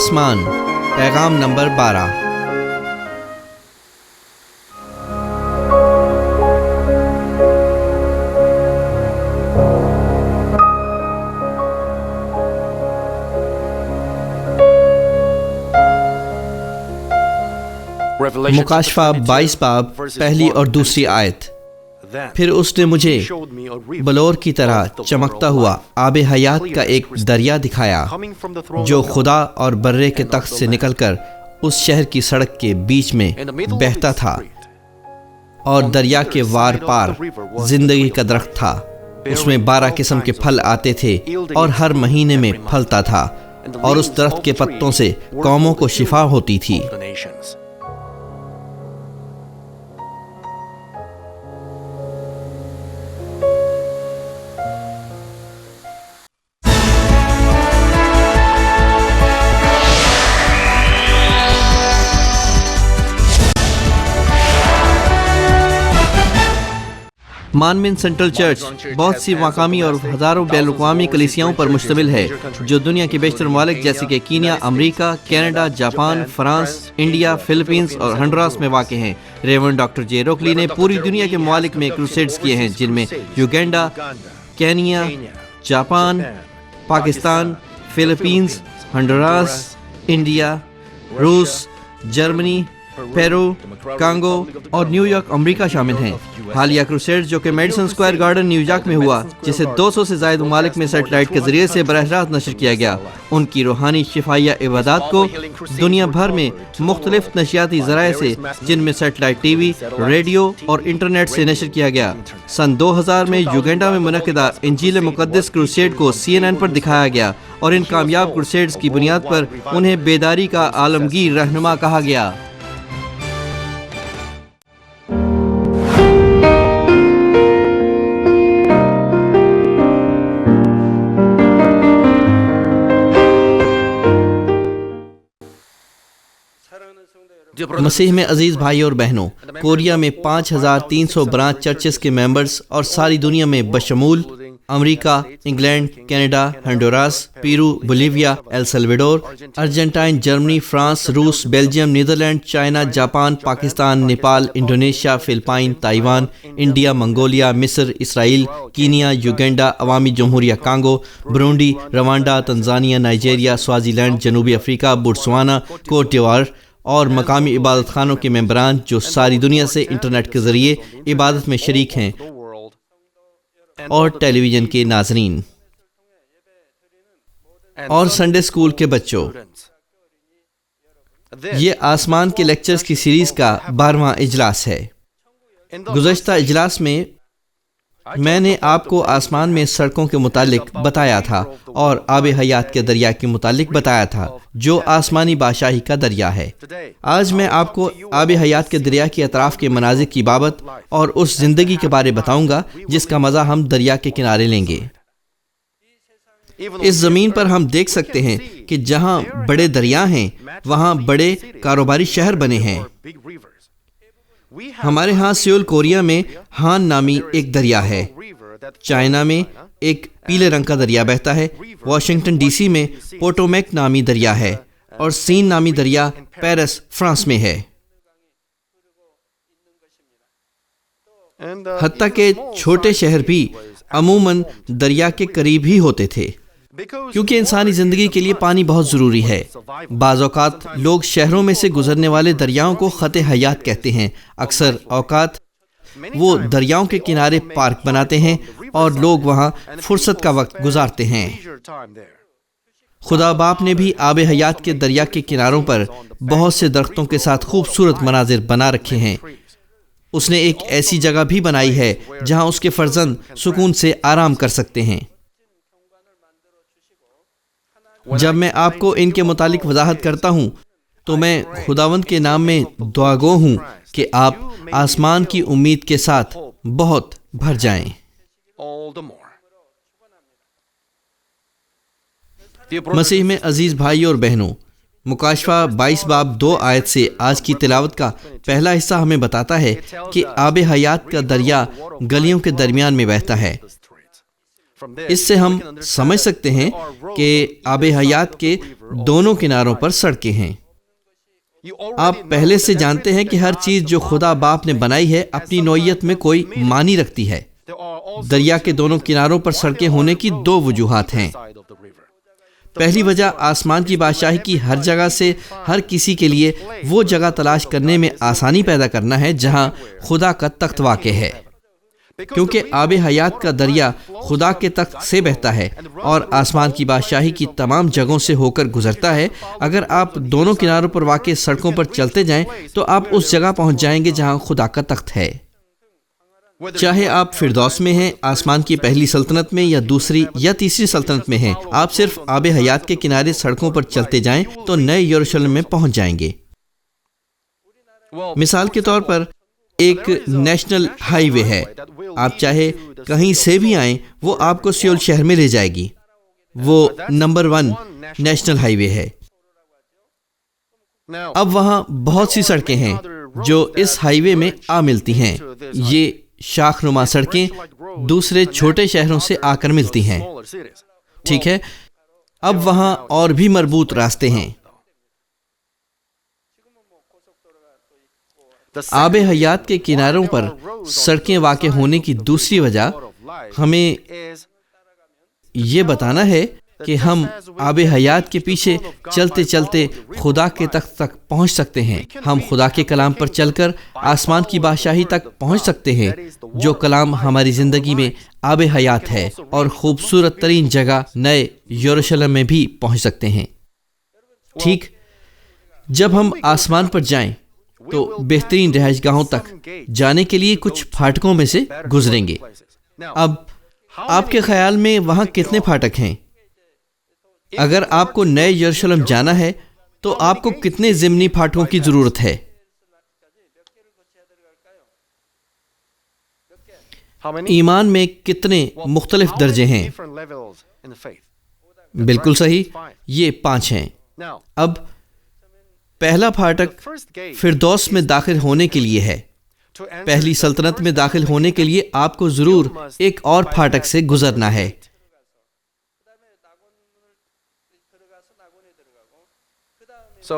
آسمان پیغام نمبر 12۔ مکاشفہ 22 باب پہلی اور دوسری آیت۔ پھر اس نے مجھے بلور کی طرح چمکتا ہوا آب حیات کا ایک دریا دکھایا جو خدا اور برے کے تخت سے نکل کر اس شہر کی سڑک کے بیچ میں بہتا تھا، اور دریا کے وار پار زندگی کا درخت تھا۔ اس میں 12 قسم کے پھل آتے تھے اور ہر مہینے میں پھلتا تھا، اور اس درخت کے پتوں سے قوموں کو شفا ہوتی تھی۔ مانمن سینٹرل چرچ بہت سی مقامی اور ہزاروں بین الاقوامی کلیسیاؤں پر مشتمل ہے جو دنیا کے بیشتر ممالک جیسے کہ کینیا، امریکہ، کینیڈا، جاپان، فرانس، انڈیا، فلپینز اور ہنڈوراس میں واقع ہیں۔ ریورنڈ ڈاکٹر جے روکلی نے پوری دنیا کے ممالک میں کروسیڈز کیے ہیں، جن میں Uganda, Kenya, Japan, Pakistan, Philippines, Honduras, India, روس، جرمنی، پیرو، کانگو اور نیو یارک امریکہ شامل ہیں۔ حالیہ کروسیڈ جو کہ Madison Square Garden New York میں ہوا، جسے 200 سے زائد ممالک میں سیٹلائٹ کے ذریعے سے براہ راست نشر کیا گیا، ان کی روحانی شفائیہ عبادات کو دنیا بھر میں مختلف نشریاتی ذرائع سے، جن میں سیٹلائٹ ٹی وی، ریڈیو اور انٹرنیٹ سے نشر کیا گیا۔ سن 2000 میں یوگینڈا میں منعقدہ انجیل مقدس کروسیڈ کو CNN پر دکھایا گیا، اور ان کامیاب کروسیڈز کی بنیاد پر انہیں بیداری کا عالمگیر رہنما کہا گیا۔ مسیح میں عزیز بھائی اور بہنوں، کوریا میں 5300 برانچ چرچز کے ممبرز اور ساری دنیا میں بشمول امریکہ، England, Canada, Honduras, Peru, Bolivia, El Salvador, Argentina, Germany, France, روس، Belgium, Netherland, China, Japan, Pakistan, Nepal, Indonesia, Philippines, Taiwan, India, Mongolia, مصر، اسرائیل، کینیا، یوگینڈا، عوامی جمہوریہ Congo, Burundi, Rwanda, Tanzania, Nigeria, Swaziland, جنوبی افریقہ، بوٹسوانا، کوٹ دیوار اور مقامی عبادت خانوں کے ممبران جو ساری دنیا سے انٹرنیٹ کے ذریعے عبادت میں شریک ہیں، اور ٹیلی ویژن کے ناظرین اور سنڈے اسکول کے بچوں۔ یہ آسمان کے لیکچرز کی سیریز کا 12واں اجلاس ہے۔ گزشتہ اجلاس میں میں نے آپ کو آسمان میں سڑکوں کے متعلق بتایا تھا اور آب حیات کے دریا کے متعلق بتایا تھا جو آسمانی بادشاہی کا دریا ہے۔ آج میں آپ کو آب حیات کے دریا کے اطراف کے مناظر کی بابت اور اس زندگی کے بارے بتاؤں گا جس کا مزہ ہم دریا کے کنارے لیں گے۔ اس زمین پر ہم دیکھ سکتے ہیں کہ جہاں بڑے دریا ہیں وہاں بڑے کاروباری شہر بنے ہیں۔ ہمارے ہاں سیول کوریا میں ہان نامی ایک دریا ہے، چائنا میں ایک پیلے رنگ کا دریا بہتا ہے، واشنگٹن ڈی سی میں پوٹومیک نامی دریا ہے، اور سین نامی دریا پیرس فرانس میں ہے۔ حتیٰ کہ چھوٹے شہر بھی عموماً دریا کے قریب ہی ہوتے تھے، کیونکہ انسانی زندگی کے لیے پانی بہت ضروری ہے۔ بعض اوقات لوگ شہروں میں سے گزرنے والے دریاؤں کو خط حیات کہتے ہیں۔ اکثر اوقات وہ دریاؤں کے کنارے پارک بناتے ہیں اور لوگ وہاں فرصت کا وقت گزارتے ہیں۔ خدا باپ نے بھی آب حیات کے دریا کے کناروں پر بہت سے درختوں کے ساتھ خوبصورت مناظر بنا رکھے ہیں۔ اس نے ایک ایسی جگہ بھی بنائی ہے جہاں اس کے فرزند سکون سے آرام کر سکتے ہیں۔ جب میں آپ کو ان کے متعلق وضاحت کرتا ہوں تو میں خداوند کے نام میں دعا گو ہوں کہ آپ آسمان کی امید کے ساتھ بہت بھر جائیں۔ مسیح میں عزیز بھائی اور بہنوں، مکاشفہ 22 باب 2 آیت سے آج کی تلاوت کا پہلا حصہ ہمیں بتاتا ہے کہ آب حیات کا دریا گلیوں کے درمیان میں بہتا ہے۔ اس سے ہم سمجھ سکتے ہیں کہ آب حیات کے دونوں کناروں پر سڑکیں ہیں۔ آپ پہلے سے جانتے ہیں کہ ہر چیز جو خدا باپ نے بنائی ہے اپنی نوعیت میں کوئی معنی رکھتی ہے۔ دریا کے دونوں کناروں پر سڑکیں ہونے کی دو وجوہات ہیں۔ پہلی وجہ آسمان کی بادشاہی کی ہر جگہ سے ہر کسی کے لیے وہ جگہ تلاش کرنے میں آسانی پیدا کرنا ہے جہاں خدا کا تخت واقع ہے، کیونکہ آب حیات کا دریا خدا کے تخت سے بہتا ہے اور آسمان کی بادشاہی کی تمام جگہوں سے ہو کر گزرتا ہے۔ اگر آپ دونوں کناروں پر واقع سڑکوں پر چلتے جائیں تو آپ اس جگہ پہنچ جائیں گے جہاں خدا کا تخت ہے۔ چاہے آپ فردوس میں ہیں، آسمان کی پہلی سلطنت میں، یا دوسری یا تیسری سلطنت میں ہیں، آپ صرف آب حیات کے کنارے سڑکوں پر چلتے جائیں تو نئے یروشلم میں پہنچ جائیں گے۔ مثال کے طور پر ایک نیشنل ہائی وے ہے، آپ چاہے کہیں سے بھی آئیں وہ آپ کو سیول شہر میں لے جائے گی۔ وہ نمبر 1 نیشنل ہائی وے ہے۔ اب وہاں بہت سی سڑکیں ہیں جو اس ہائی وے میں آ ملتی ہیں۔ یہ شاخ نما سڑکیں دوسرے چھوٹے شہروں سے آ کر ملتی ہیں، ٹھیک ہے۔ اب وہاں اور بھی مربوط راستے ہیں۔ آب حیات کے کناروں پر سڑکیں واقع ہونے کی دوسری وجہ ہمیں یہ بتانا ہے کہ ہم آب حیات کے پیچھے چلتے چلتے خدا کے تخت تک پہنچ سکتے ہیں۔ ہم خدا کے کلام پر چل کر آسمان کی بادشاہی تک پہنچ سکتے ہیں، جو کلام ہماری زندگی میں آب حیات ہے، اور خوبصورت ترین جگہ نئے یروشلم میں بھی پہنچ سکتے ہیں۔ ٹھیک، جب ہم آسمان پر جائیں تو بہترین رہائش گاہوں تک جانے کے لیے کچھ پھاٹکوں میں سے گزریں گے۔ اب آپ کے خیال میں وہاں کتنے پھاٹک ہیں؟ اگر آپ کو نئے یروشلم جانا ہے تو آپ کو کتنے ضمنی پھاٹکوں کی ضرورت ہے؟ ایمان میں کتنے مختلف درجے ہیں؟ بالکل صحیح، یہ 5 ہیں۔ اب پہلا پھاٹک فردوس میں داخل ہونے کے لیے ہے۔ پہلی سلطنت میں داخل ہونے کے لیے آپ کو ضرور ایک اور پھاٹک سے گزرنا ہے۔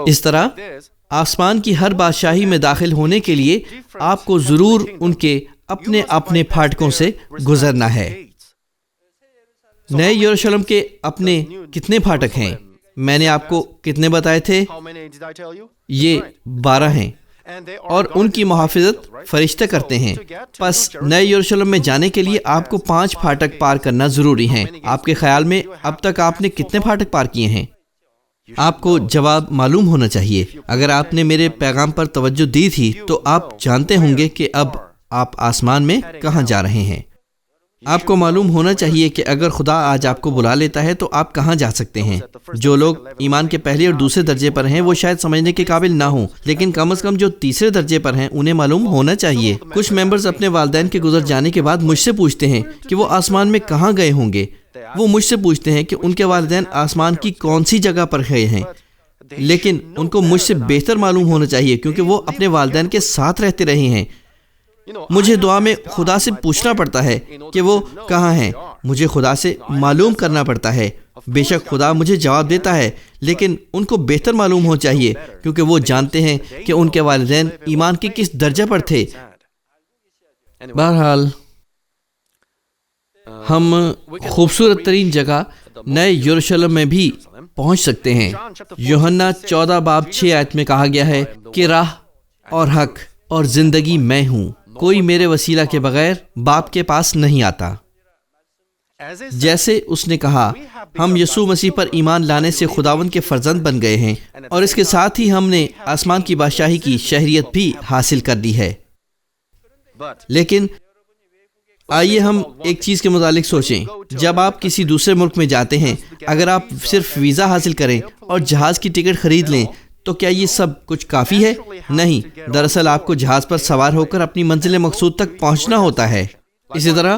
اس طرح آسمان کی ہر بادشاہی میں داخل ہونے کے لیے آپ کو ضرور ان کے اپنے اپنے پھاٹکوں سے گزرنا ہے۔ نئے یروشلم کے اپنے کتنے پھاٹک ہیں؟ میں نے آپ کو کتنے بتائے تھے؟ یہ 12 ہیں، اور ان کی محافظت فرشتے کرتے ہیں۔ پس نئے یروشلم میں جانے کے لیے آپ کو 5 پھاٹک پار کرنا ضروری ہیں۔ آپ کے خیال میں اب تک آپ نے کتنے پھاٹک پار کیے ہیں؟ آپ کو جواب معلوم ہونا چاہیے۔ اگر آپ نے میرے پیغام پر توجہ دی تھی تو آپ جانتے ہوں گے کہ اب آپ آسمان میں کہاں جا رہے ہیں۔ آپ کو معلوم ہونا چاہیے کہ اگر خدا آج آپ کو بلا لیتا ہے تو آپ کہاں جا سکتے ہیں۔ جو لوگ ایمان کے پہلے اور دوسرے درجے پر ہیں وہ شاید سمجھنے کے قابل نہ ہوں، لیکن کم از کم جو تیسرے درجے پر ہیں انہیں معلوم ہونا چاہیے۔ کچھ ممبرز اپنے والدین کے گزر جانے کے بعد مجھ سے پوچھتے ہیں کہ وہ آسمان میں کہاں گئے ہوں گے۔ وہ مجھ سے پوچھتے ہیں کہ ان کے والدین آسمان کی کون سی جگہ پر گئے ہیں، لیکن ان کو مجھ سے بہتر معلوم ہونا چاہیے کیونکہ وہ اپنے والدین کے ساتھ رہتے رہے ہیں۔ مجھے دعا میں خدا سے پوچھنا پڑتا ہے کہ وہ کہاں ہیں، مجھے خدا سے معلوم کرنا پڑتا ہے۔ بے شک خدا مجھے جواب دیتا ہے، لیکن ان کو بہتر معلوم ہو چاہیے کیونکہ وہ جانتے ہیں کہ ان کے والدین ایمان کے کس درجے پر تھے۔ بہرحال ہم خوبصورت ترین جگہ نئے یروشلم میں بھی پہنچ سکتے ہیں۔ یوحنا 14:6 میں کہا گیا ہے کہ راہ اور حق اور زندگی میں ہوں، کوئی میرے وسیلہ کے بغیر باپ کے پاس نہیں آتا۔ جیسے اس نے کہا، ہم یسوع مسیح پر ایمان لانے سے خداوند کے فرزند بن گئے ہیں، اور اس کے ساتھ ہی ہم نے آسمان کی بادشاہی کی شہریت بھی حاصل کر لی ہے۔ لیکن آئیے ہم ایک چیز کے متعلق سوچیں۔ جب آپ کسی دوسرے ملک میں جاتے ہیں، اگر آپ صرف ویزا حاصل کریں اور جہاز کی ٹکٹ خرید لیں تو کیا یہ سب کچھ کافی ہے؟ نہیں، دراصل آپ کو جہاز پر سوار ہو کر اپنی منزل مقصود تک پہنچنا ہوتا ہے۔ اسی طرح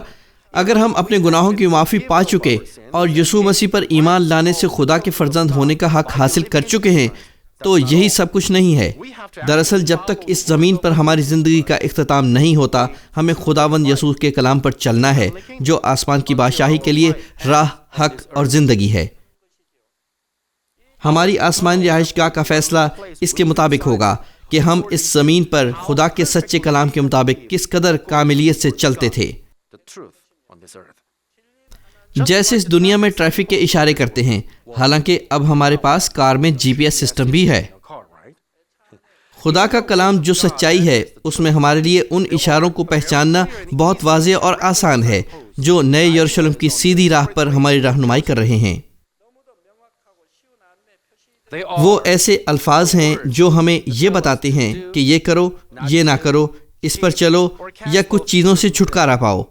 اگر ہم اپنے گناہوں کی معافی پا چکے اور یسوع مسیح پر ایمان لانے سے خدا کے فرزند ہونے کا حق حاصل کر چکے ہیں تو یہی سب کچھ نہیں ہے۔ دراصل جب تک اس زمین پر ہماری زندگی کا اختتام نہیں ہوتا، ہمیں خداوند یسوع کے کلام پر چلنا ہے، جو آسمان کی بادشاہی کے لیے راہ، حق اور زندگی ہے۔ ہماری آسمانی رہائش گاہ کا فیصلہ اس کے مطابق ہوگا کہ ہم اس زمین پر خدا کے سچے کلام کے مطابق کس قدر کاملیت سے چلتے تھے۔ جیسے اس دنیا میں ٹریفک کے اشارے کرتے ہیں، حالانکہ اب ہمارے پاس کار میں GPS سسٹم بھی ہے۔ خدا کا کلام جو سچائی ہے، اس میں ہمارے لیے ان اشاروں کو پہچاننا بہت واضح اور آسان ہے جو نئے یروشلم کی سیدھی راہ پر ہماری رہنمائی کر رہے ہیں۔ وہ ایسے الفاظ ہیں جو ہمیں یہ بتاتے ہیں کہ یہ کرو، یہ نہ کرو، اس پر چلو یا کچھ چیزوں سے چھٹکارا پاؤ۔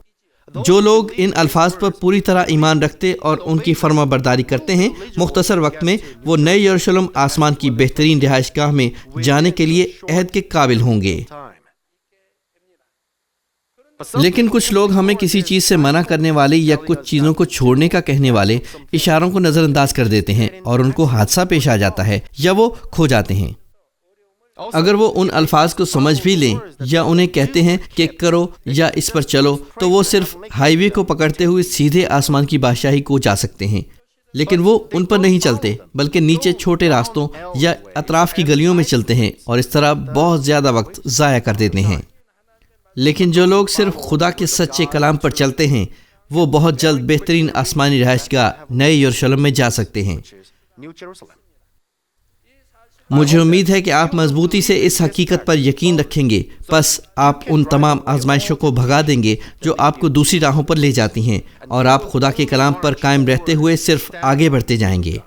جو لوگ ان الفاظ پر پوری طرح ایمان رکھتے اور ان کی فرما برداری کرتے ہیں، مختصر وقت میں وہ نئے یروشلم آسمان کی بہترین رہائش گاہ میں جانے کے لیے عہد کے قابل ہوں گے۔ لیکن کچھ لوگ ہمیں کسی چیز سے منع کرنے والے یا کچھ چیزوں کو چھوڑنے کا کہنے والے اشاروں کو نظر انداز کر دیتے ہیں اور ان کو حادثہ پیش آ جاتا ہے یا وہ کھو جاتے ہیں۔ اگر وہ ان الفاظ کو سمجھ بھی لیں یا انہیں کہتے ہیں کہ کرو یا اس پر چلو، تو وہ صرف ہائی وے کو پکڑتے ہوئے سیدھے آسمان کی بادشاہی کو جا سکتے ہیں، لیکن وہ ان پر نہیں چلتے بلکہ نیچے چھوٹے راستوں یا اطراف کی گلیوں میں چلتے ہیں اور اس طرح بہت زیادہ وقت ضائع کر دیتے ہیں۔ لیکن جو لوگ صرف خدا کے سچے کلام پر چلتے ہیں، وہ بہت جلد بہترین آسمانی رہائش گاہ نئے یروشلم میں جا سکتے ہیں۔ مجھے امید ہے کہ آپ مضبوطی سے اس حقیقت پر یقین رکھیں گے، پس آپ ان تمام آزمائشوں کو بھگا دیں گے جو آپ کو دوسری راہوں پر لے جاتی ہیں، اور آپ خدا کے کلام پر قائم رہتے ہوئے صرف آگے بڑھتے جائیں گے۔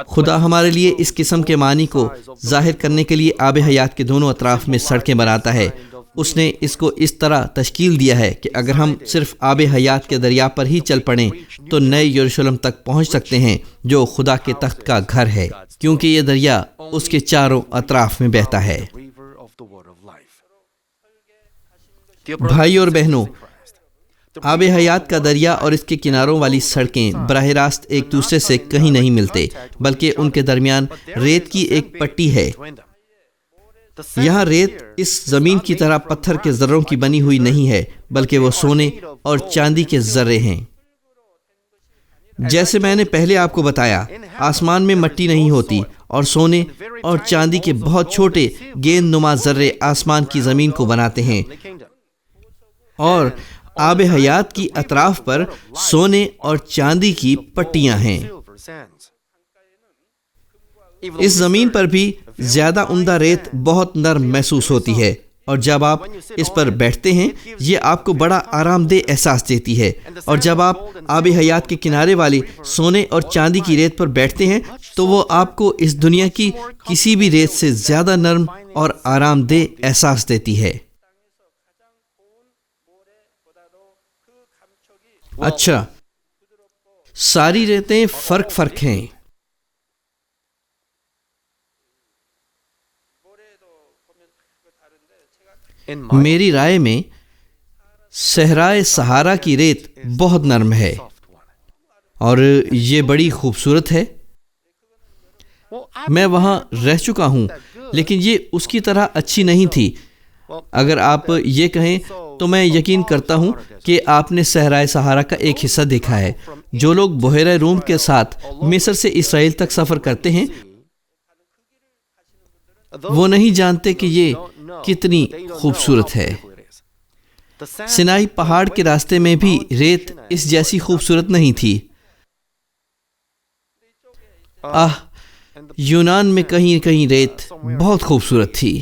خدا ہمارے لیے اس قسم کے معنی کو ظاہر کرنے کے لیے آب حیات کے دونوں اطراف میں سڑکیں بناتا ہے۔ اس نے اس کو اس طرح تشکیل دیا ہے کہ اگر ہم صرف آب حیات کے دریا پر ہی چل پڑیں تو نئے یروشلم تک پہنچ سکتے ہیں، جو خدا کے تخت کا گھر ہے، کیونکہ یہ دریا اس کے چاروں اطراف میں بہتا ہے۔ بھائی اور بہنوں، آب حیات کا دریا اور اس کے کناروں والی سڑکیں براہ راست ایک دوسرے سے کہیں نہیں ملتے، بلکہ ان کے درمیان ریت کی ایک پٹی ہے۔ یہاں ریت اس زمین کی طرح پتھر کے ذروں کی بنی ہوئی نہیں ہے، بلکہ وہ سونے اور چاندی کے ذرے ہیں۔ جیسے میں نے پہلے آپ کو بتایا، آسمان میں مٹی نہیں ہوتی، اور سونے اور چاندی کے بہت چھوٹے گیند نما ذرے آسمان کی زمین کو بناتے ہیں، اور آب حیات کی اطراف پر سونے اور چاندی کی پٹیاں ہیں۔ اس زمین پر بھی زیادہ عمدہ ریت بہت نرم محسوس ہوتی ہے، اور جب آپ اس پر بیٹھتے ہیں یہ آپ کو بڑا آرام دہ احساس دیتی ہے، اور جب آپ آب حیات کے کنارے والی سونے اور چاندی کی ریت پر بیٹھتے ہیں تو وہ آپ کو اس دنیا کی کسی بھی ریت سے زیادہ نرم اور آرام دہ احساس دیتی ہے۔ اچھا، ساری ریتیں فرق ہیں۔ میری رائے میں صحرائے سہارا کی ریت بہت نرم ہے اور یہ بڑی خوبصورت ہے۔ میں وہاں رہ چکا ہوں، لیکن یہ اس کی طرح اچھی نہیں تھی۔ اگر آپ یہ کہیں تو میں یقین کرتا ہوں کہ آپ نے صحرائے سہارا کا ایک حصہ دیکھا ہے۔ جو لوگ بحیرہ روم کے ساتھ مصر سے اسرائیل تک سفر کرتے ہیں وہ نہیں جانتے کہ یہ کتنی خوبصورت ہے۔ سینائی پہاڑ کے راستے میں بھی ریت اس جیسی خوبصورت نہیں تھی۔ یونان میں کہیں کہیں ریت بہت خوبصورت تھی۔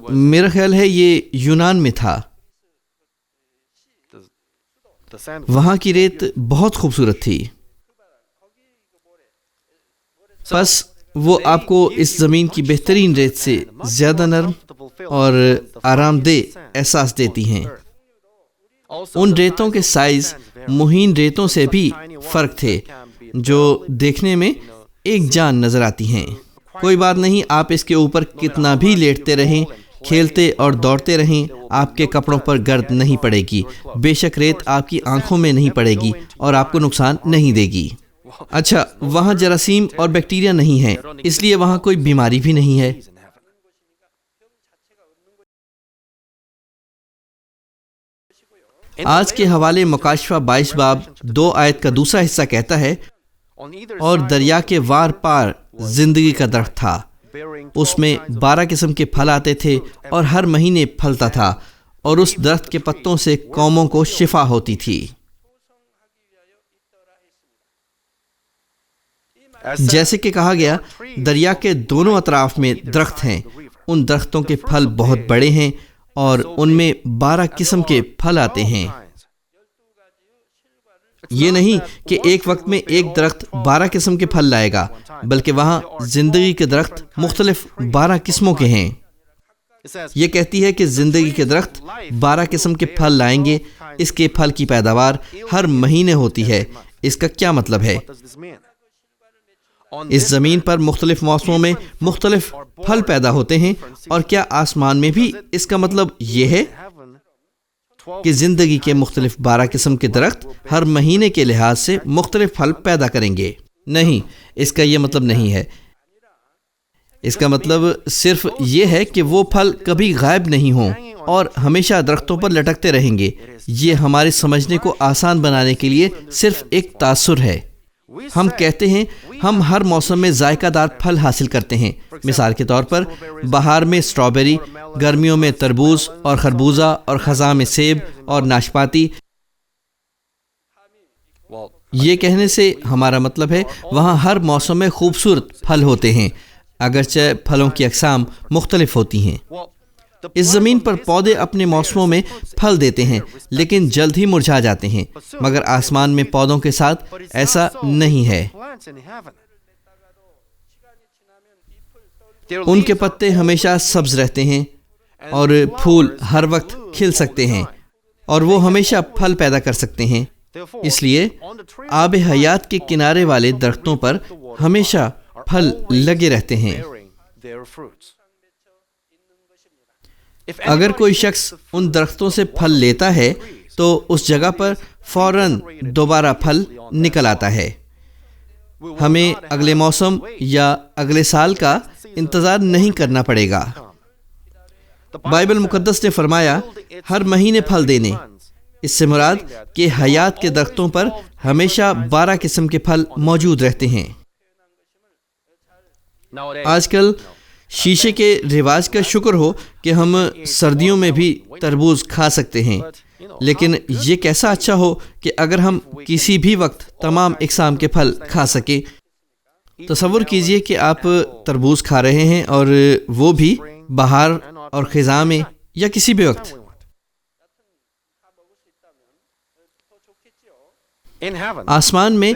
میرا خیال ہے یہ یونان میں تھا۔ وہاں کی ریت بہت خوبصورت تھی۔ بس وہ آپ کو اس زمین کی بہترین ریت سے زیادہ نرم اور آرام دہ احساس دیتی ہیں۔ ان ریتوں کے سائز مہین ریتوں سے بھی فرق تھے جو دیکھنے میں ایک جان نظر آتی ہیں۔ کوئی بات نہیں، آپ اس کے اوپر کتنا بھی لیٹتے رہیں کھیلتے اور دوڑتے رہیں، آپ کے کپڑوں پر گرد نہیں پڑے گی، بے شک ریت آپ کی آنکھوں میں نہیں پڑے گی اور آپ کو نقصان نہیں دے گی۔ اچھا، وہاں جراثیم اور بیکٹیریا نہیں ہیں، اس لیے وہاں کوئی بیماری بھی نہیں ہے۔ آج کے حوالے مکاشفہ 22 باب 2 آیت کا دوسرا حصہ کہتا ہے، اور دریا کے وار پار زندگی کا درخت تھا، اس میں 12 قسم کے پھل آتے تھے اور ہر مہینے پھلتا تھا، اور اس درخت کے پتوں سے قوموں کو شفا ہوتی تھی۔ جیسے کہ کہا گیا، دریا کے دونوں اطراف میں درخت ہیں، ان درختوں کے پھل بہت بڑے ہیں اور ان میں 12 قسم کے پھل آتے ہیں۔ یہ نہیں کہ ایک وقت میں ایک درخت 12 قسم کے پھل لائے گا، بلکہ وہاں زندگی کے درخت مختلف 12 قسموں کے ہیں۔ یہ کہتی ہے کہ زندگی کے درخت 12 قسم کے پھل لائیں گے، اس کے پھل کی پیداوار ہر مہینے ہوتی ہے۔ اس کا کیا مطلب ہے؟ اس زمین پر مختلف موسموں میں مختلف پھل پیدا ہوتے ہیں، اور کیا آسمان میں بھی اس کا مطلب یہ ہے کہ زندگی کے مختلف 12 قسم کے درخت ہر مہینے کے لحاظ سے مختلف پھل پیدا کریں گے؟ نہیں، اس کا یہ مطلب نہیں ہے۔ اس کا مطلب صرف یہ ہے کہ وہ پھل کبھی غائب نہیں ہوں اور ہمیشہ درختوں پر لٹکتے رہیں گے۔ یہ ہمارے سمجھنے کو آسان بنانے کے لیے صرف ایک تاثر ہے۔ ہم کہتے ہیں ہم ہر موسم میں ذائقہ دار پھل حاصل کرتے ہیں، مثال کے طور پر بہار میں اسٹرابیری، گرمیوں میں تربوز اور خربوزہ، اور خزاں میں سیب اور ناشپاتی۔ یہ کہنے سے ہمارا مطلب ہے وہاں ہر موسم میں خوبصورت پھل ہوتے ہیں، اگرچہ پھلوں کی اقسام مختلف ہوتی ہیں۔ اس زمین پر پودے اپنے موسموں میں پھل دیتے ہیں لیکن جلد ہی مرجھا جاتے ہیں، مگر آسمان میں پودوں کے ساتھ ایسا نہیں ہے۔ ان کے پتے ہمیشہ سبز رہتے ہیں اور پھول ہر وقت کھل سکتے ہیں، اور وہ ہمیشہ پھل پیدا کر سکتے ہیں۔ اس لیے آب حیات کے کنارے والے درختوں پر ہمیشہ پھل لگے رہتے ہیں۔ اگر کوئی شخص ان درختوں سے پھل لیتا ہے تو اس جگہ پر فوراً دوبارہ پھل نکل آتا ہے۔ ہمیں اگلے موسم یا اگلے سال کا انتظار نہیں کرنا پڑے گا۔ بائبل مقدس نے فرمایا ہر مہینے پھل دینے۔ اس سے مراد کہ حیات کے درختوں پر ہمیشہ 12 قسم کے پھل موجود رہتے ہیں۔ آج کل شیشے کے رواج کا شکر ہو کہ ہم سردیوں میں بھی تربوز کھا سکتے ہیں، لیکن یہ کیسا اچھا ہو کہ اگر ہم کسی بھی وقت تمام اقسام کے پھل کھا سکیں۔ تصور کیجئے کہ آپ تربوز کھا رہے ہیں، اور وہ بھی بہار اور خزاں میں یا کسی بھی وقت۔ آسمان میں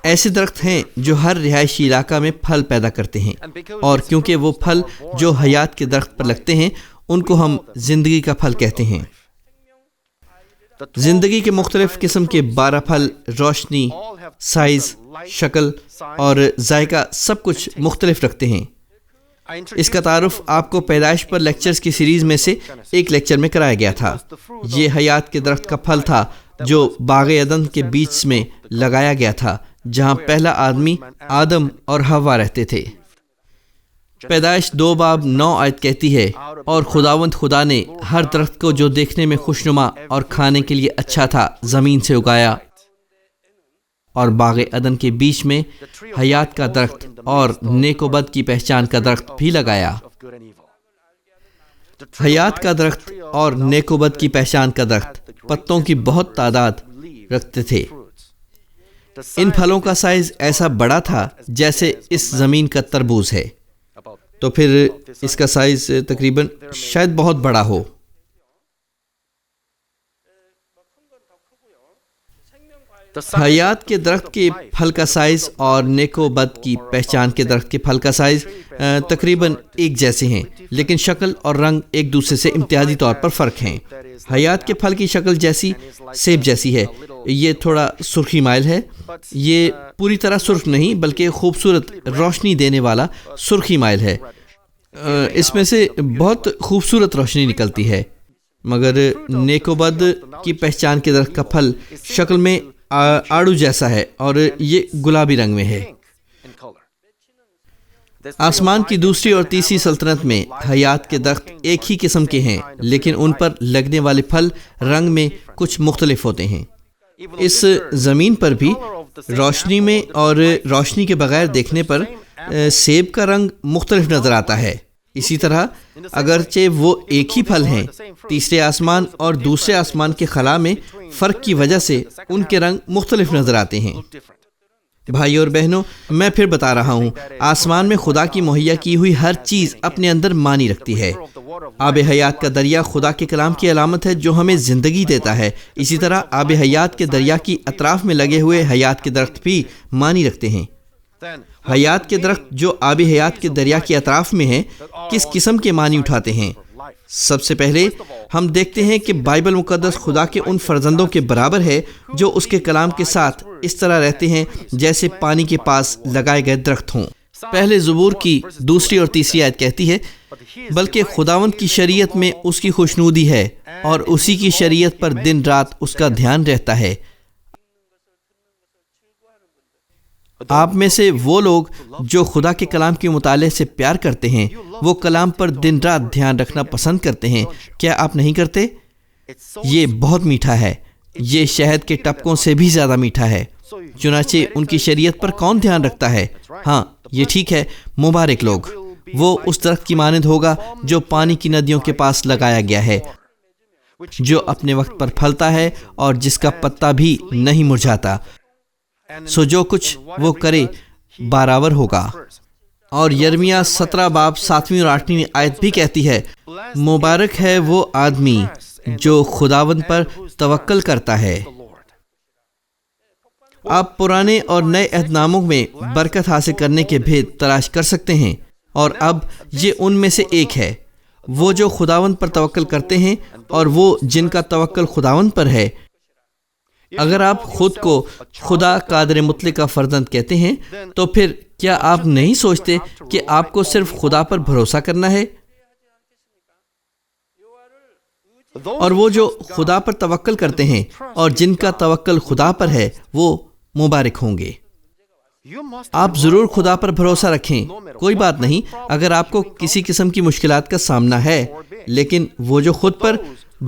ایسے درخت ہیں جو ہر رہائشی علاقہ میں پھل پیدا کرتے ہیں، اور کیونکہ وہ پھل جو حیات کے درخت پر لگتے ہیں ان کو ہم زندگی کا پھل کہتے ہیں۔ زندگی کے مختلف قسم کے 12 پھل روشنی، سائز، شکل اور ذائقہ سب کچھ مختلف رکھتے ہیں۔ اس کا تعارف آپ کو پیدائش پر لیکچرز کی سیریز میں سے ایک لیکچر میں کرایا گیا تھا۔ یہ حیات کے درخت کا پھل تھا جو باغ عدن کے بیچ میں لگایا گیا تھا، جہاں پہلا آدمی آدم اور حوا رہتے تھے۔ پیدائش 2 باب 9 آیت کہتی ہے، اور خداوند خدا نے ہر درخت کو جو دیکھنے میں خوشنما اور کھانے کے لیے اچھا تھا زمین سے اگایا، اور باغ عدن کے بیچ میں حیات کا درخت اور نیک و بد کی پہچان کا درخت بھی لگایا۔ حیات کا درخت اور نیک و بد کی پہچان کا درخت پتوں کی بہت تعداد رکھتے تھے۔ ان پھلوں کا سائز ایسا بڑا تھا جیسے اس زمین کا تربوز ہے، تو پھر اس کا سائز تقریباً شاید بہت بڑا ہو۔ حیات کے درخت کے پھل کا سائز اور نیک و بد کی پہچان کے درخت کے پھل کا سائز تقریباً ایک جیسے ہیں، لیکن شکل اور رنگ ایک دوسرے سے امتیازی طور پر فرق ہیں۔ حیات کے پھل کی شکل جیسی سیب جیسی ہے، یہ تھوڑا سرخی مائل ہے۔ یہ پوری طرح سرخ نہیں بلکہ خوبصورت روشنی دینے والا سرخی مائل ہے۔ اس میں سے بہت خوبصورت روشنی نکلتی ہے، مگر نیک و بد کی پہچان کے درخت کا پھل شکل میں آڑو جیسا ہے اور یہ گلابی رنگ میں ہے۔ آسمان کی دوسری اور تیسری سلطنت میں حیات کے درخت ایک ہی قسم کے ہیں، لیکن ان پر لگنے والے پھل رنگ میں کچھ مختلف ہوتے ہیں۔ اس زمین پر بھی روشنی میں اور روشنی کے بغیر دیکھنے پر سیب کا رنگ مختلف نظر آتا ہے۔ اسی طرح اگرچہ وہ ایک ہی پھل ہیں، تیسرے آسمان اور دوسرے آسمان کے خلا میں فرق کی وجہ سے ان کے رنگ مختلف نظر آتے ہیں۔ بھائی اور بہنوں، میں پھر بتا رہا ہوں، آسمان میں خدا کی مہیا کی ہوئی ہر چیز اپنے اندر معنی رکھتی ہے۔ آب حیات کا دریا خدا کے کلام کی علامت ہے جو ہمیں زندگی دیتا ہے۔ اسی طرح آب حیات کے دریا کی اطراف میں لگے ہوئے حیات کے درخت بھی معنی رکھتے ہیں۔ حیات کے درخت جو آب حیات کے دریا کے اطراف میں ہیں، کس قسم کے معنی اٹھاتے ہیں؟ سب سے پہلے ہم دیکھتے ہیں کہ بائبل مقدس خدا کے ان فرزندوں کے برابر ہے جو اس کے کلام کے ساتھ اس طرح رہتے ہیں جیسے پانی کے پاس لگائے گئے درخت ہوں۔ پہلے زبور کی دوسری اور تیسری آیت کہتی ہے، بلکہ خداوند کی شریعت میں اس کی خوشنودی ہے اور اسی کی شریعت پر دن رات اس کا دھیان رہتا ہے۔ آپ میں سے وہ لوگ جو خدا کے کلام کے مطالعے سے پیار کرتے ہیں، وہ کلام پر دن رات دھیان رکھنا پسند کرتے ہیں۔ کیا آپ نہیں کرتے؟ یہ بہت میٹھا ہے، یہ شہد کے ٹپکوں سے بھی زیادہ میٹھا ہے۔ چنانچہ ان کی شریعت پر کون دھیان رکھتا ہے؟ ہاں، یہ ٹھیک ہے، مبارک لوگ۔ وہ اس درخت کی مانند ہوگا جو پانی کی ندیوں کے پاس لگایا گیا ہے، جو اپنے وقت پر پھلتا ہے اور جس کا پتا بھی نہیں مرجھاتا۔ سو جو کچھ وہ کرے برابر ہوگا۔ اور یرمیہ 17 باب 7 اور 8 آیت بھی کہتی ہے، مبارک ہے وہ آدمی جو خداوند پر توکل کرتا ہے۔ آپ پرانے اور نئے عہد ناموں میں برکت حاصل کرنے کے بھید تلاش کر سکتے ہیں، اور اب یہ ان میں سے ایک ہے۔ وہ جو خداوند پر توکل کرتے ہیں اور وہ جن کا توکل خداوند پر ہے۔ اگر آپ خود کو خدا قادر مطلق کا فرزند کہتے ہیں تو پھر کیا آپ نہیں سوچتے کہ آپ کو صرف خدا پر بھروسہ کرنا ہے؟ اور وہ جو خدا پر توکل کرتے ہیں اور جن کا توکل خدا پر ہے، وہ مبارک ہوں گے۔ آپ ضرور خدا پر بھروسہ رکھیں، کوئی بات نہیں اگر آپ کو کسی قسم کی مشکلات کا سامنا ہے، لیکن وہ جو خود پر،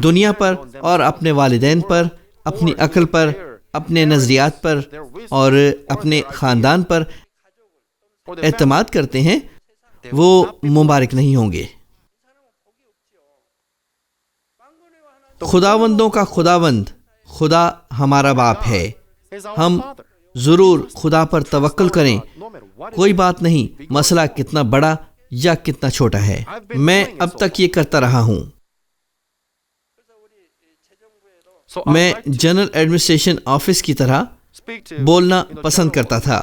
دنیا پر اور اپنے والدین پر، اپنی عقل پر، اپنے نظریات پر اور اپنے خاندان پر اعتماد کرتے ہیں، وہ مبارک نہیں ہوں گے۔ خداوندوں کا خداوند خدا ہمارا باپ ہے۔ ہم ضرور خدا پر توکل کریں، کوئی بات نہیں مسئلہ کتنا بڑا یا کتنا چھوٹا ہے۔ میں اب تک یہ کرتا رہا ہوں۔ میں جنرل ایڈمنسٹریشن آفس کی طرح بولنا پسند کرتا تھا۔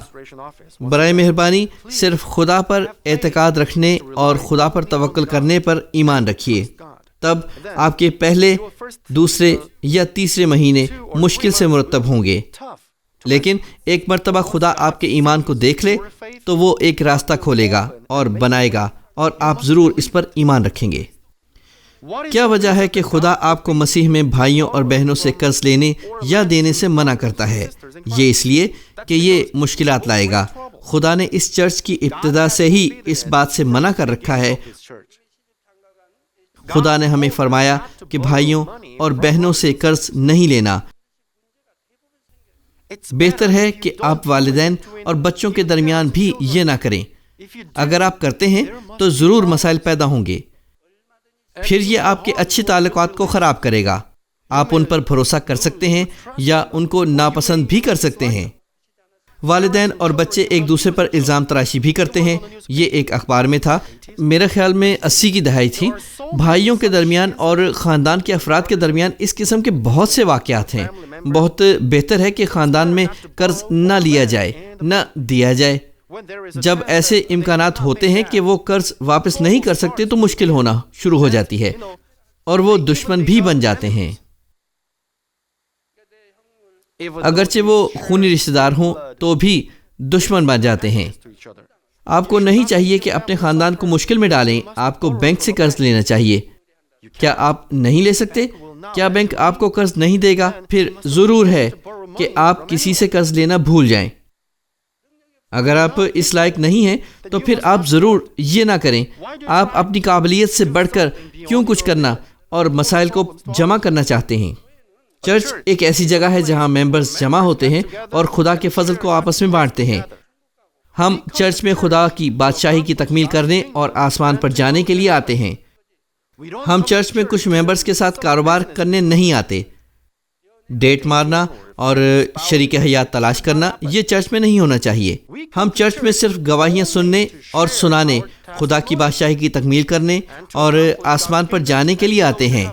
برائے مہربانی صرف خدا پر اعتقاد رکھنے اور خدا پر توکل کرنے پر ایمان رکھیے، تب آپ کے پہلے، دوسرے یا تیسرے مہینے مشکل سے مرتب ہوں گے، لیکن ایک مرتبہ خدا آپ کے ایمان کو دیکھ لے تو وہ ایک راستہ کھولے گا اور بنائے گا، اور آپ ضرور اس پر ایمان رکھیں گے۔ کیا وجہ ہے کہ خدا آپ کو مسیح میں بھائیوں اور بہنوں سے قرض لینے یا دینے سے منع کرتا ہے؟ یہ اس لیے کہ یہ مشکلات لائے گا۔ خدا نے اس چرچ کی ابتدا سے ہی اس بات سے منع کر رکھا ہے۔ خدا نے ہمیں فرمایا کہ بھائیوں اور بہنوں سے قرض نہیں لینا۔ بہتر ہے کہ آپ والدین اور بچوں کے درمیان بھی یہ نہ کریں۔ اگر آپ کرتے ہیں تو ضرور مسائل پیدا ہوں گے، پھر یہ آپ کے اچھے تعلقات کو خراب کرے گا۔ آپ ان پر بھروسہ کر سکتے ہیں یا ان کو ناپسند بھی کر سکتے ہیں۔ والدین اور بچے ایک دوسرے پر الزام تراشی بھی کرتے ہیں۔ یہ ایک اخبار میں تھا، میرے خیال میں 80 کی دہائی تھی۔ بھائیوں کے درمیان اور خاندان کے افراد کے درمیان اس قسم کے بہت سے واقعات ہیں۔ بہت بہتر ہے کہ خاندان میں قرض نہ لیا جائے، نہ دیا جائے۔ جب ایسے امکانات ہوتے ہیں کہ وہ قرض واپس نہیں کر سکتے تو مشکل ہونا شروع ہو جاتی ہے اور وہ دشمن بھی بن جاتے ہیں۔ اگرچہ وہ خونی رشتہ دار ہوں تو بھی دشمن بن جاتے ہیں۔ آپ کو نہیں چاہیے کہ اپنے خاندان کو مشکل میں ڈالیں. آپ کو بینک سے قرض لینا چاہیے. کیا آپ نہیں لے سکتے؟ کیا بینک آپ کو قرض نہیں دے گا؟ پھر ضرور ہے کہ آپ کسی سے قرض لینا بھول جائیں. اگر آپ اس لائق نہیں ہیں تو پھر آپ ضرور یہ نہ کریں. آپ اپنی قابلیت سے بڑھ کر کیوں کچھ کرنا اور مسائل کو جمع کرنا چاہتے ہیں؟ چرچ ایک ایسی جگہ ہے جہاں ممبرز جمع ہوتے ہیں اور خدا کے فضل کو آپس میں بانٹتے ہیں. ہم چرچ میں خدا کی بادشاہی کی تکمیل کرنے اور آسمان پر جانے کے لیے آتے ہیں. ہم چرچ میں کچھ ممبرز کے ساتھ کاروبار کرنے نہیں آتے. ڈیٹ مارنا اور شریک حیات تلاش کرنا یہ چرچ میں نہیں ہونا چاہیے. ہم چرچ میں صرف گواہیاں سننے اور سنانے، خدا کی بادشاہی کی تکمیل کرنے اور آسمان پر جانے کے لیے آتے ہیں.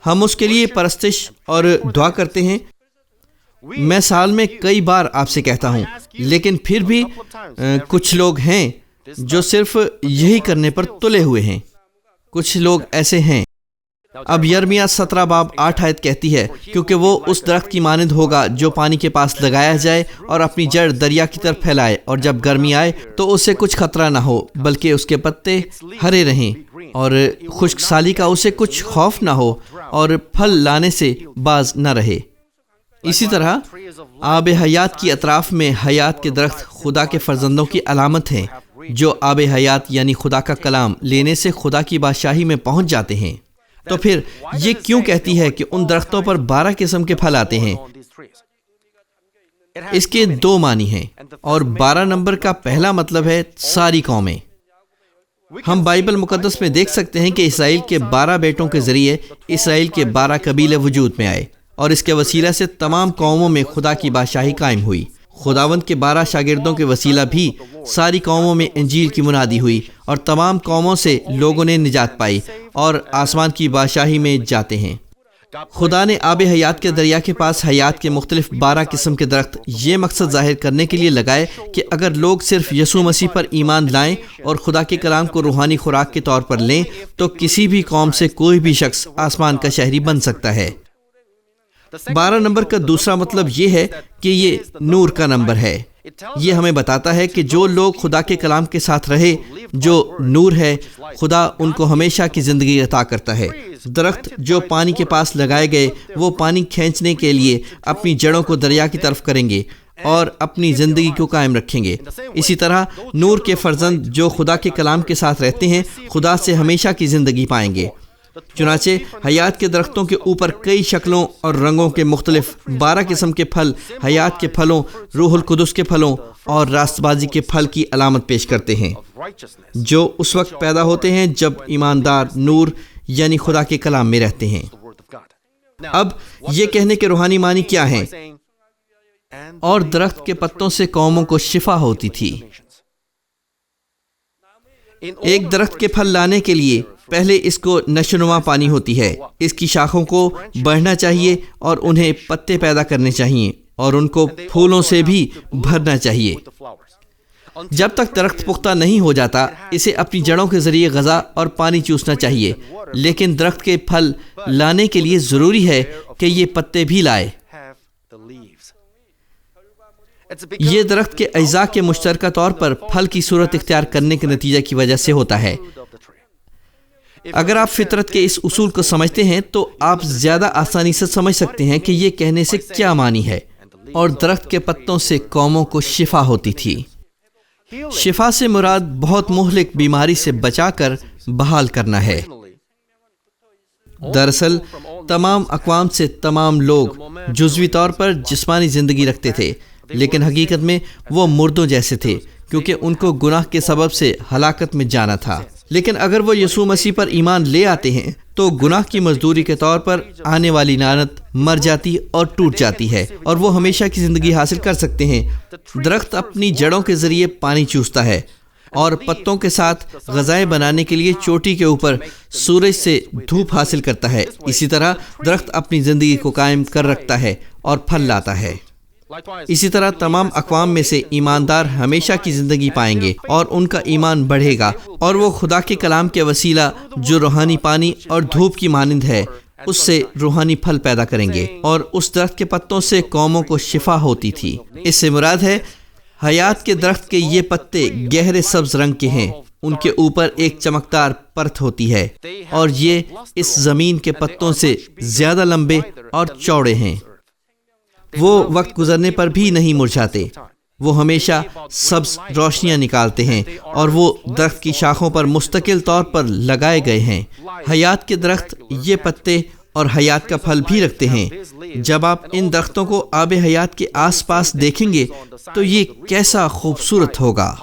ہم اس کے لیے پرستش اور دعا کرتے ہیں. میں سال میں کئی بار آپ سے کہتا ہوں، لیکن پھر بھی کچھ لوگ ہیں جو صرف یہی کرنے پر تلے ہوئے ہیں. کچھ لوگ ایسے ہیں. اب یرمیہ 17 باب 8 آیت کہتی ہے، کیونکہ وہ اس درخت کی مانند ہوگا جو پانی کے پاس لگایا جائے اور اپنی جڑ دریا کی طرف پھیلائے، اور جب گرمی آئے تو اسے کچھ خطرہ نہ ہو، بلکہ اس کے پتے ہرے رہیں، اور خشک سالی کا اسے کچھ خوف نہ ہو، اور پھل لانے سے باز نہ رہے. اسی طرح آب حیات کی اطراف میں حیات کے درخت خدا کے فرزندوں کی علامت ہیں، جو آب حیات یعنی خدا کا کلام لینے سے خدا کی بادشاہی میں پہنچ جاتے ہیں. تو پھر یہ کیوں کہتی ہے کہ ان درختوں پر 12 قسم کے پھل آتے ہیں؟ اس کے 2 معنی ہیں، اور 12 نمبر کا پہلا مطلب ہے ساری قومیں. ہم بائبل مقدس میں دیکھ سکتے ہیں کہ اسرائیل کے 12 بیٹوں کے ذریعے اسرائیل کے 12 قبیلے وجود میں آئے، اور اس کے وسیلہ سے تمام قوموں میں خدا کی بادشاہی قائم ہوئی. خداوند کے 12 شاگردوں کے وسیلہ بھی ساری قوموں میں انجیل کی منادی ہوئی، اور تمام قوموں سے لوگوں نے نجات پائی اور آسمان کی بادشاہی میں جاتے ہیں. خدا نے آب حیات کے دریا کے پاس حیات کے مختلف 12 قسم کے درخت یہ مقصد ظاہر کرنے کے لیے لگائے کہ اگر لوگ صرف یسوع مسیح پر ایمان لائیں اور خدا کے کلام کو روحانی خوراک کے طور پر لیں تو کسی بھی قوم سے کوئی بھی شخص آسمان کا شہری بن سکتا ہے. 12 نمبر کا دوسرا مطلب یہ ہے کہ یہ نور کا نمبر ہے. یہ ہمیں بتاتا ہے کہ جو لوگ خدا کے کلام کے ساتھ رہے، جو نور ہے، خدا ان کو ہمیشہ کی زندگی عطا کرتا ہے. درخت جو پانی کے پاس لگائے گئے وہ پانی کھینچنے کے لیے اپنی جڑوں کو دریا کی طرف کریں گے اور اپنی زندگی کو قائم رکھیں گے. اسی طرح نور کے فرزند جو خدا کے کلام کے ساتھ رہتے ہیں خدا سے ہمیشہ کی زندگی پائیں گے. چنانچہ حیات کے درختوں کے اوپر کئی شکلوں اور رنگوں کے مختلف 12 قسم کے پھل حیات کے پھلوں، روح القدس کے پھلوں اور راست بازی کے پھل کی علامت پیش کرتے ہیں، جو اس وقت پیدا ہوتے ہیں جب ایماندار نور یعنی خدا کے کلام میں رہتے ہیں. اب یہ کہنے کے روحانی معنی کیا ہیں؟ اور درخت کے پتوں سے قوموں کو شفا ہوتی تھی. ایک درخت کے پھل لانے کے لیے پہلے اس کو نشوونما پانی ہوتی ہے. اس کی شاخوں کو بڑھنا چاہیے اور انہیں پتے پیدا کرنے چاہیے اور ان کو پھولوں سے بھی بھرنا چاہیے. جب تک درخت پختہ نہیں ہو جاتا اسے اپنی جڑوں کے ذریعے غذا اور پانی چوسنا چاہیے، لیکن درخت کے پھل لانے کے لیے ضروری ہے کہ یہ پتے بھی لائے. یہ درخت کے اجزاء کے مشترکہ طور پر پھل کی صورت اختیار کرنے کے نتیجے کی وجہ سے ہوتا ہے. اگر آپ فطرت کے اس اصول کو سمجھتے ہیں تو آپ زیادہ آسانی سے سمجھ سکتے ہیں کہ یہ کہنے سے کیا معنی ہے. اور درخت کے پتوں سے قوموں کو شفا ہوتی تھی. شفا سے مراد بہت مہلک بیماری سے بچا کر بحال کرنا ہے. دراصل تمام اقوام سے تمام لوگ جزوی طور پر جسمانی زندگی رکھتے تھے، لیکن حقیقت میں وہ مردوں جیسے تھے کیونکہ ان کو گناہ کے سبب سے ہلاکت میں جانا تھا. لیکن اگر وہ یسوع مسیح پر ایمان لے آتے ہیں تو گناہ کی مزدوری کے طور پر آنے والی لعنت مر جاتی اور ٹوٹ جاتی ہے اور وہ ہمیشہ کی زندگی حاصل کر سکتے ہیں. درخت اپنی جڑوں کے ذریعے پانی چوستا ہے اور پتوں کے ساتھ غذائیں بنانے کے لیے چوٹی کے اوپر سورج سے دھوپ حاصل کرتا ہے. اسی طرح درخت اپنی زندگی کو قائم کر رکھتا ہے اور پھل لاتا ہے. اسی طرح تمام اقوام میں سے ایماندار ہمیشہ کی زندگی پائیں گے اور ان کا ایمان بڑھے گا اور وہ خدا کے کلام کے وسیلہ جو روحانی پانی اور دھوپ کی مانند ہے اس سے روحانی پھل پیدا کریں گے. اور اس درخت کے پتوں سے قوموں کو شفا ہوتی تھی. اس سے مراد ہے حیات کے درخت کے یہ پتے گہرے سبز رنگ کے ہیں، ان کے اوپر ایک چمکدار پرت ہوتی ہے اور یہ اس زمین کے پتوں سے زیادہ لمبے اور چوڑے ہیں۔ وہ وقت گزرنے پر بھی نہیں مرجھاتے، وہ ہمیشہ سبز روشنیاں نکالتے ہیں اور وہ درخت کی شاخوں پر مستقل طور پر لگائے گئے ہیں۔ حیات کے درخت یہ پتے اور حیات کا پھل بھی رکھتے ہیں۔ جب آپ ان درختوں کو آب حیات کے آس پاس دیکھیں گے تو یہ کیسا خوبصورت ہوگا۔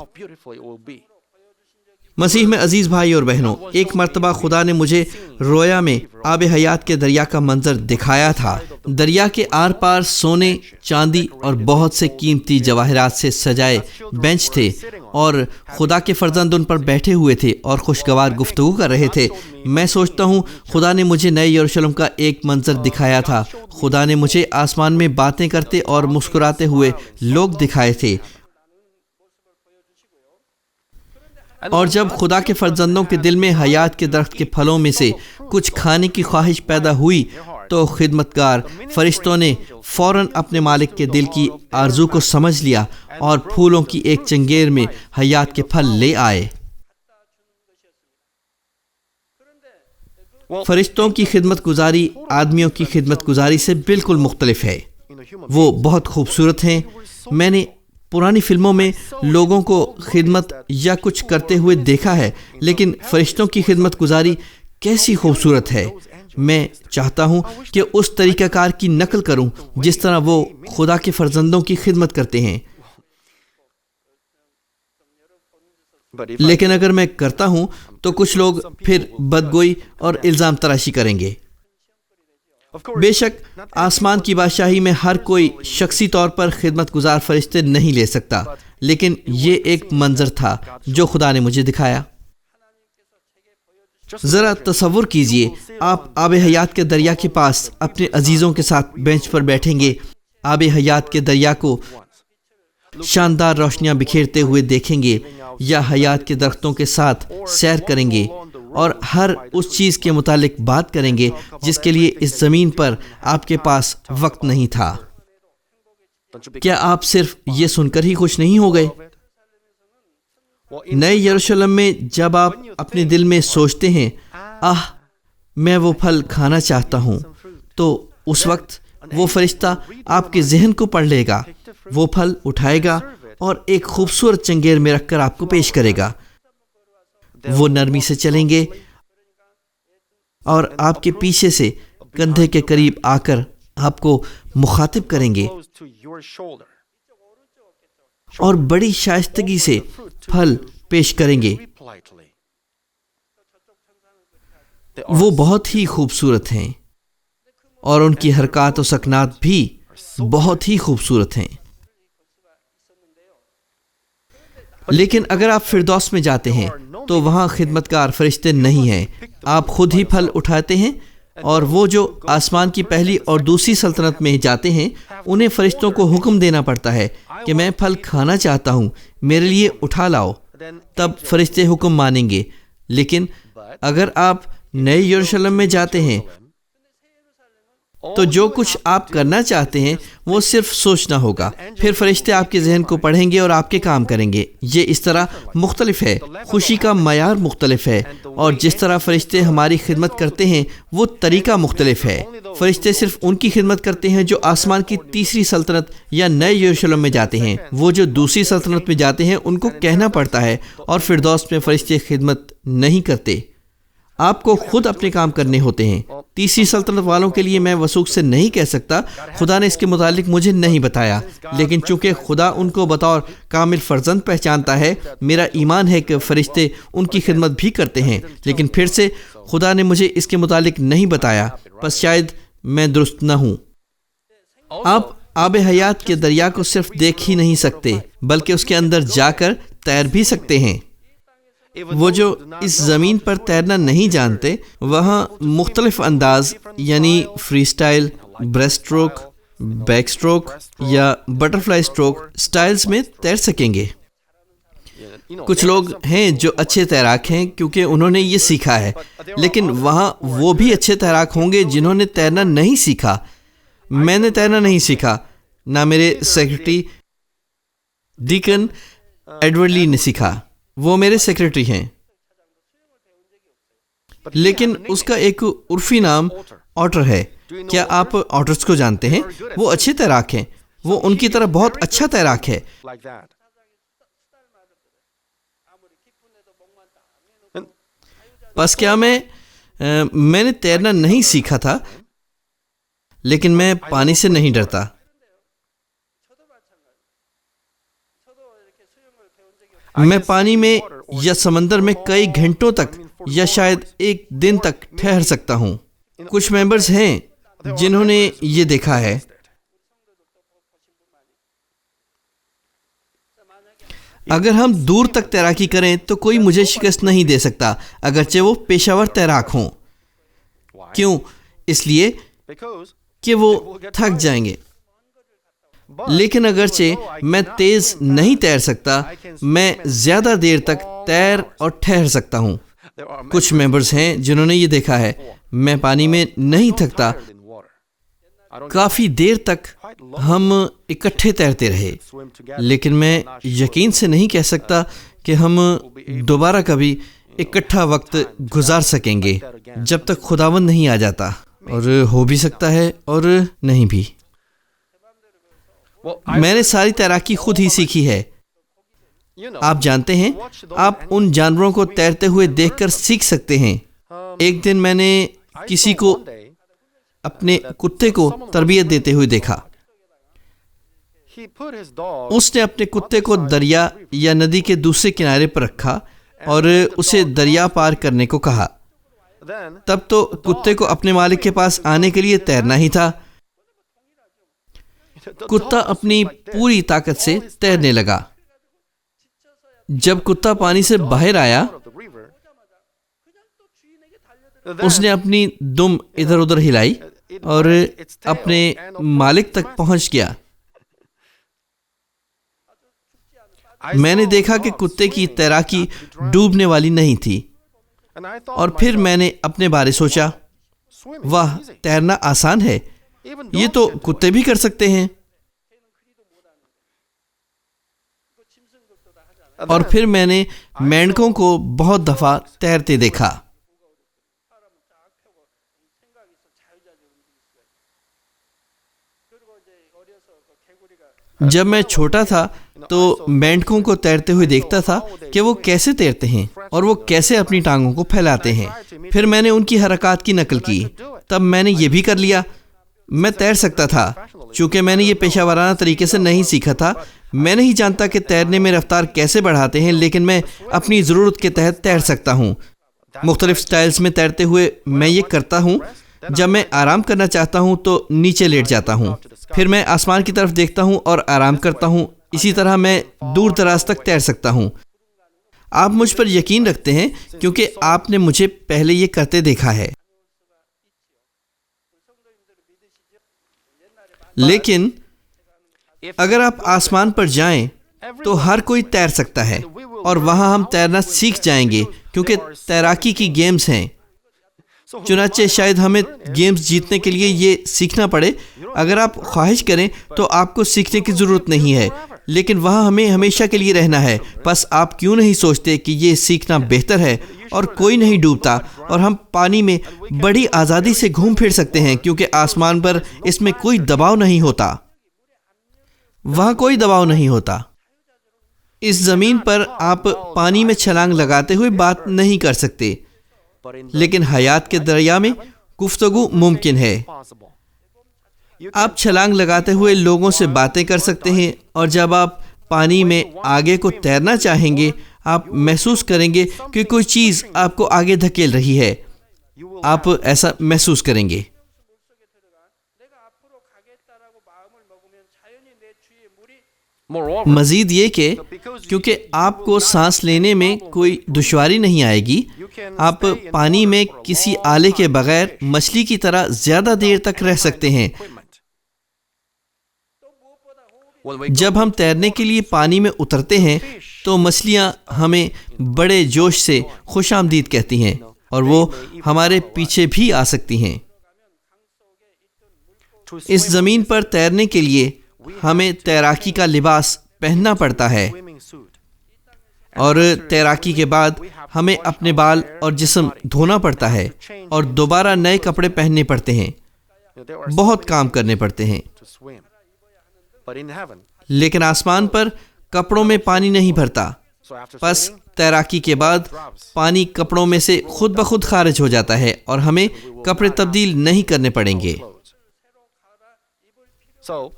مسیح میں عزیز بھائی اور بہنوں، ایک مرتبہ خدا نے مجھے رویا میں آب حیات کے دریا کا منظر دکھایا تھا۔ دریا کے آر پار سونے، چاندی اور بہت سے قیمتی جواہرات سے سجائے بینچ تھے اور خدا کے فرزند ان پر بیٹھے ہوئے تھے اور خوشگوار گفتگو کر رہے تھے۔ میں سوچتا ہوں خدا نے مجھے نئے یروشلم کا ایک منظر دکھایا تھا۔ خدا نے مجھے آسمان میں باتیں کرتے اور مسکراتے ہوئے لوگ دکھائے تھے۔ اور جب خدا کے فرزندوں کے دل میں حیات کے درخت کے پھلوں میں سے کچھ کھانے کی خواہش پیدا ہوئی تو خدمتگار فرشتوں نے فوراً اپنے مالک کے دل کی آرزو کو سمجھ لیا اور پھولوں کی ایک چنگیر میں حیات کے پھل لے آئے۔ فرشتوں کی خدمت گزاری آدمیوں کی خدمت گزاری سے بالکل مختلف ہے۔ وہ بہت خوبصورت ہیں۔ میں نے پرانی فلموں میں لوگوں کو خدمت یا کچھ کرتے ہوئے دیکھا ہے، لیکن فرشتوں کی خدمت گزاری کیسی خوبصورت ہے۔ میں چاہتا ہوں کہ اس طریقہ کار کی نقل کروں جس طرح وہ خدا کے فرزندوں کی خدمت کرتے ہیں، لیکن اگر میں کرتا ہوں تو کچھ لوگ پھر بدگوئی اور الزام تراشی کریں گے۔ بے شک آسمان کی بادشاہی میں ہر کوئی شخصی طور پر خدمت گزار فرشتے نہیں لے سکتا، لیکن یہ ایک منظر تھا جو خدا نے مجھے دکھایا۔ ذرا تصور کیجئے، آپ آب حیات کے دریا کے پاس اپنے عزیزوں کے ساتھ بینچ پر بیٹھیں گے، آب حیات کے دریا کو شاندار روشنیاں بکھیرتے ہوئے دیکھیں گے یا حیات کے درختوں کے ساتھ سیر کریں گے اور ہر اس چیز کے متعلق بات کریں گے جس کے لیے اس زمین پر آپ کے پاس وقت نہیں تھا۔ کیا آپ صرف یہ سن کر ہی خوش نہیں ہو گئے؟ نئے یروشلم میں جب آپ اپنے دل میں سوچتے ہیں میں وہ پھل کھانا چاہتا ہوں، تو اس وقت وہ فرشتہ آپ کے ذہن کو پڑھ لے گا، وہ پھل اٹھائے گا اور ایک خوبصورت چنگیر میں رکھ کر آپ کو پیش کرے گا۔ وہ نرمی سے چلیں گے اور آپ کے پیچھے سے کندھے کے قریب آ کر آپ کو مخاطب کریں گے اور بڑی شائستگی سے پھل پیش کریں گے۔ وہ بہت ہی خوبصورت ہیں اور ان کی حرکات و سکنات بھی بہت ہی خوبصورت ہیں۔ لیکن اگر آپ فردوس میں جاتے ہیں تو وہاں خدمتگار فرشتے نہیں ہیں، آپ خود ہی پھل اٹھاتے ہیں، اور وہ جو آسمان کی پہلی اور دوسری سلطنت میں جاتے ہیں انہیں فرشتوں کو حکم دینا پڑتا ہے کہ میں پھل کھانا چاہتا ہوں، میرے لیے اٹھا لاؤ، تب فرشتے حکم مانیں گے۔ لیکن اگر آپ نئے یروشلم میں جاتے ہیں تو جو کچھ آپ کرنا چاہتے ہیں وہ صرف سوچنا ہوگا، پھر فرشتے آپ کے ذہن کو پڑھیں گے اور آپ کے کام کریں گے۔ یہ اس طرح مختلف ہے، خوشی کا معیار مختلف ہے، اور جس طرح فرشتے ہماری خدمت کرتے ہیں وہ طریقہ مختلف ہے۔ فرشتے صرف ان کی خدمت کرتے ہیں جو آسمان کی تیسری سلطنت یا نئے یروشلم میں جاتے ہیں، وہ جو دوسری سلطنت میں جاتے ہیں ان کو کہنا پڑتا ہے، اور فردوس میں فرشتے خدمت نہیں کرتے، آپ کو خود اپنے کام کرنے ہوتے ہیں۔ تیسری سلطنت والوں کے لیے میں وثوق سے نہیں کہہ سکتا، خدا نے اس کے متعلق مجھے نہیں بتایا، لیکن چونکہ خدا ان کو بطور کامل فرزند پہچانتا ہے، میرا ایمان ہے کہ فرشتے ان کی خدمت بھی کرتے ہیں، لیکن پھر سے خدا نے مجھے اس کے متعلق نہیں بتایا، بس شاید میں درست نہ ہوں۔ آپ آب حیات کے دریا کو صرف دیکھ ہی نہیں سکتے بلکہ اس کے اندر جا کر تیر بھی سکتے ہیں۔ وہ جو اس زمین پر تیرنا نہیں جانتے وہاں مختلف انداز یعنی free style, breast stroke, back stroke یا بٹرفلائی سٹروک سٹائلز میں تیر سکیں گے۔ کچھ لوگ ہیں جو اچھے تیراک ہیں کیونکہ انہوں نے یہ سیکھا ہے، لیکن وہاں وہ بھی اچھے تیراک ہوں گے جنہوں نے تیرنا نہیں سیکھا۔ میں نے تیرنا نہیں سیکھا، نہ میرے سیکرٹری ڈیکن ایڈورڈ لی نے سیکھا. وہ میرے سیکرٹری ہیں، لیکن اس کا ایک عرفی نام آٹر ہے. کیا آپ آٹرز کو جانتے ہیں؟ وہ اچھے تیراک ہیں. وہ ان کی طرح بہت اچھا تیراک ہے. بس کیا میں نے تیرنا نہیں سیکھا تھا، لیکن میں پانی سے نہیں ڈرتا. میں پانی میں یا سمندر میں کئی گھنٹوں تک یا شاید ایک دن تک ٹھہر سکتا ہوں. کچھ ممبرز ہیں جنہوں نے یہ دیکھا ہے. اگر ہم دور تک تیراکی کریں تو کوئی مجھے شکست نہیں دے سکتا، اگرچہ وہ پیشہ ور تیراک ہوں. کیوں؟ اس لیے کہ وہ تھک جائیں گے. لیکن اگرچہ میں تیز نہیں تیر سکتا، میں زیادہ دیر تک تیر اور ٹھہر سکتا ہوں. کچھ ممبرز ہیں جنہوں نے یہ دیکھا ہے. میں پانی میں نہیں تھکتا. کافی دیر تک ہم اکٹھے تیرتے رہے، لیکن میں یقین سے نہیں کہہ سکتا کہ ہم دوبارہ کبھی اکٹھا وقت گزار سکیں گے جب تک خداوند نہیں آ جاتا. اور ہو بھی سکتا ہے اور نہیں بھی. میں نے ساری تیراکی خود ہی سیکھی ہے. آپ جانتے ہیں، آپ ان جانوروں کو تیرتے ہوئے دیکھ کر سیکھ سکتے ہیں. ایک دن میں نے کسی کو اپنے کتے کو تربیت دیتے ہوئے دیکھا. اس نے اپنے کتے کو دریا یا ندی کے دوسرے کنارے پر رکھا اور اسے دریا پار کرنے کو کہا. تب تو کتے کو اپنے مالک کے پاس آنے کے لیے تیرنا ہی تھا. کتا اپنی پوری طاقت سے تیرنے لگا. جب کتا پانی سے باہر آیا، اس نے اپنی دم ادھر ادھر ہلائی اور اپنے مالک تک پہنچ گیا. میں نے دیکھا کہ کتے کی تیراکی ڈوبنے والی نہیں تھی، اور پھر میں نے اپنے بارے سوچا، واہ، تیرنا آسان ہے، یہ تو کتے بھی کر سکتے ہیں. اور پھر میں نے مینڈکوں کو بہت دفعہ تیرتے دیکھا. جب میں چھوٹا تھا تو مینڈکوں کو تیرتے ہوئے دیکھتا تھا کہ وہ کیسے تیرتے ہیں اور وہ کیسے اپنی ٹانگوں کو پھیلاتے ہیں. پھر میں نے ان کی حرکات کی نقل کی. تب میں نے یہ بھی کر لیا. میں تیر سکتا تھا. چونکہ میں نے یہ پیشہ ورانہ طریقے سے نہیں سیکھا تھا، میں نہیں جانتا کہ تیرنے میں رفتار کیسے بڑھاتے ہیں، لیکن میں اپنی ضرورت کے تحت تیر سکتا ہوں. مختلف سٹائلز میں تیرتے ہوئے میں یہ کرتا ہوں. جب میں آرام کرنا چاہتا ہوں تو نیچے لیٹ جاتا ہوں، پھر میں آسمان کی طرف دیکھتا ہوں اور آرام کرتا ہوں. اسی طرح میں دور دراز تک تیر سکتا ہوں. آپ مجھ پر یقین رکھتے ہیں کیونکہ آپ نے مجھے پہلے یہ کرتے دیکھا ہے. لیکن اگر آپ آسمان پر جائیں تو ہر کوئی تیر سکتا ہے، اور وہاں ہم تیرنا سیکھ جائیں گے کیونکہ تیراکی کی گیمز ہیں. چنانچہ شاید ہمیں گیمز جیتنے کے لیے یہ سیکھنا پڑے. اگر آپ خواہش کریں تو آپ کو سیکھنے کی ضرورت نہیں ہے، لیکن وہاں ہمیں ہمیشہ کے لیے رہنا ہے. بس آپ کیوں نہیں سوچتے کہ یہ سیکھنا بہتر ہے، اور کوئی نہیں ڈوبتا، اور ہم پانی میں بڑی آزادی سے گھوم پھر سکتے ہیں کیونکہ آسمان پر اس میں کوئی دباؤ نہیں ہوتا. وہاں کوئی دباؤ نہیں ہوتا. اس زمین پر آپ پانی میں چھلانگ لگاتے ہوئے بات نہیں کر سکتے، لیکن حیات کے دریا میں گفتگو ممکن ہے. آپ چھلانگ لگاتے ہوئے لوگوں سے باتیں کر سکتے ہیں، اور جب آپ پانی میں آگے کو تیرنا چاہیں گے، آپ محسوس کریں گے کہ کوئی چیز آپ کو آگے دھکیل رہی ہے. آپ ایسا محسوس کریں گے. مزید یہ کہ کیونکہ آپ کو سانس لینے میں کوئی دشواری نہیں آئے گی، آپ پانی میں کسی آلے کے بغیر مچھلی کی طرح زیادہ دیر تک رہ سکتے ہیں. جب ہم تیرنے کے لیے پانی میں اترتے ہیں تو مچھلیاں ہمیں بڑے جوش سے خوش آمدید کہتی ہیں، اور وہ ہمارے پیچھے بھی آ سکتی ہیں. اس زمین پر تیرنے کے لیے ہمیں تیراکی کا لباس پہننا پڑتا ہے، اور تیراکی کے بعد ہمیں اپنے بال اور جسم دھونا پڑتا ہے اور دوبارہ نئے کپڑے پہننے پڑتے ہیں، بہت کام کرنے پڑتے ہیں۔ لیکن آسمان پر کپڑوں میں پانی نہیں بھرتا، پس تیراکی کے بعد پانی کپڑوں میں سے خود بخود خارج ہو جاتا ہے اور ہمیں کپڑے تبدیل نہیں کرنے پڑیں گے۔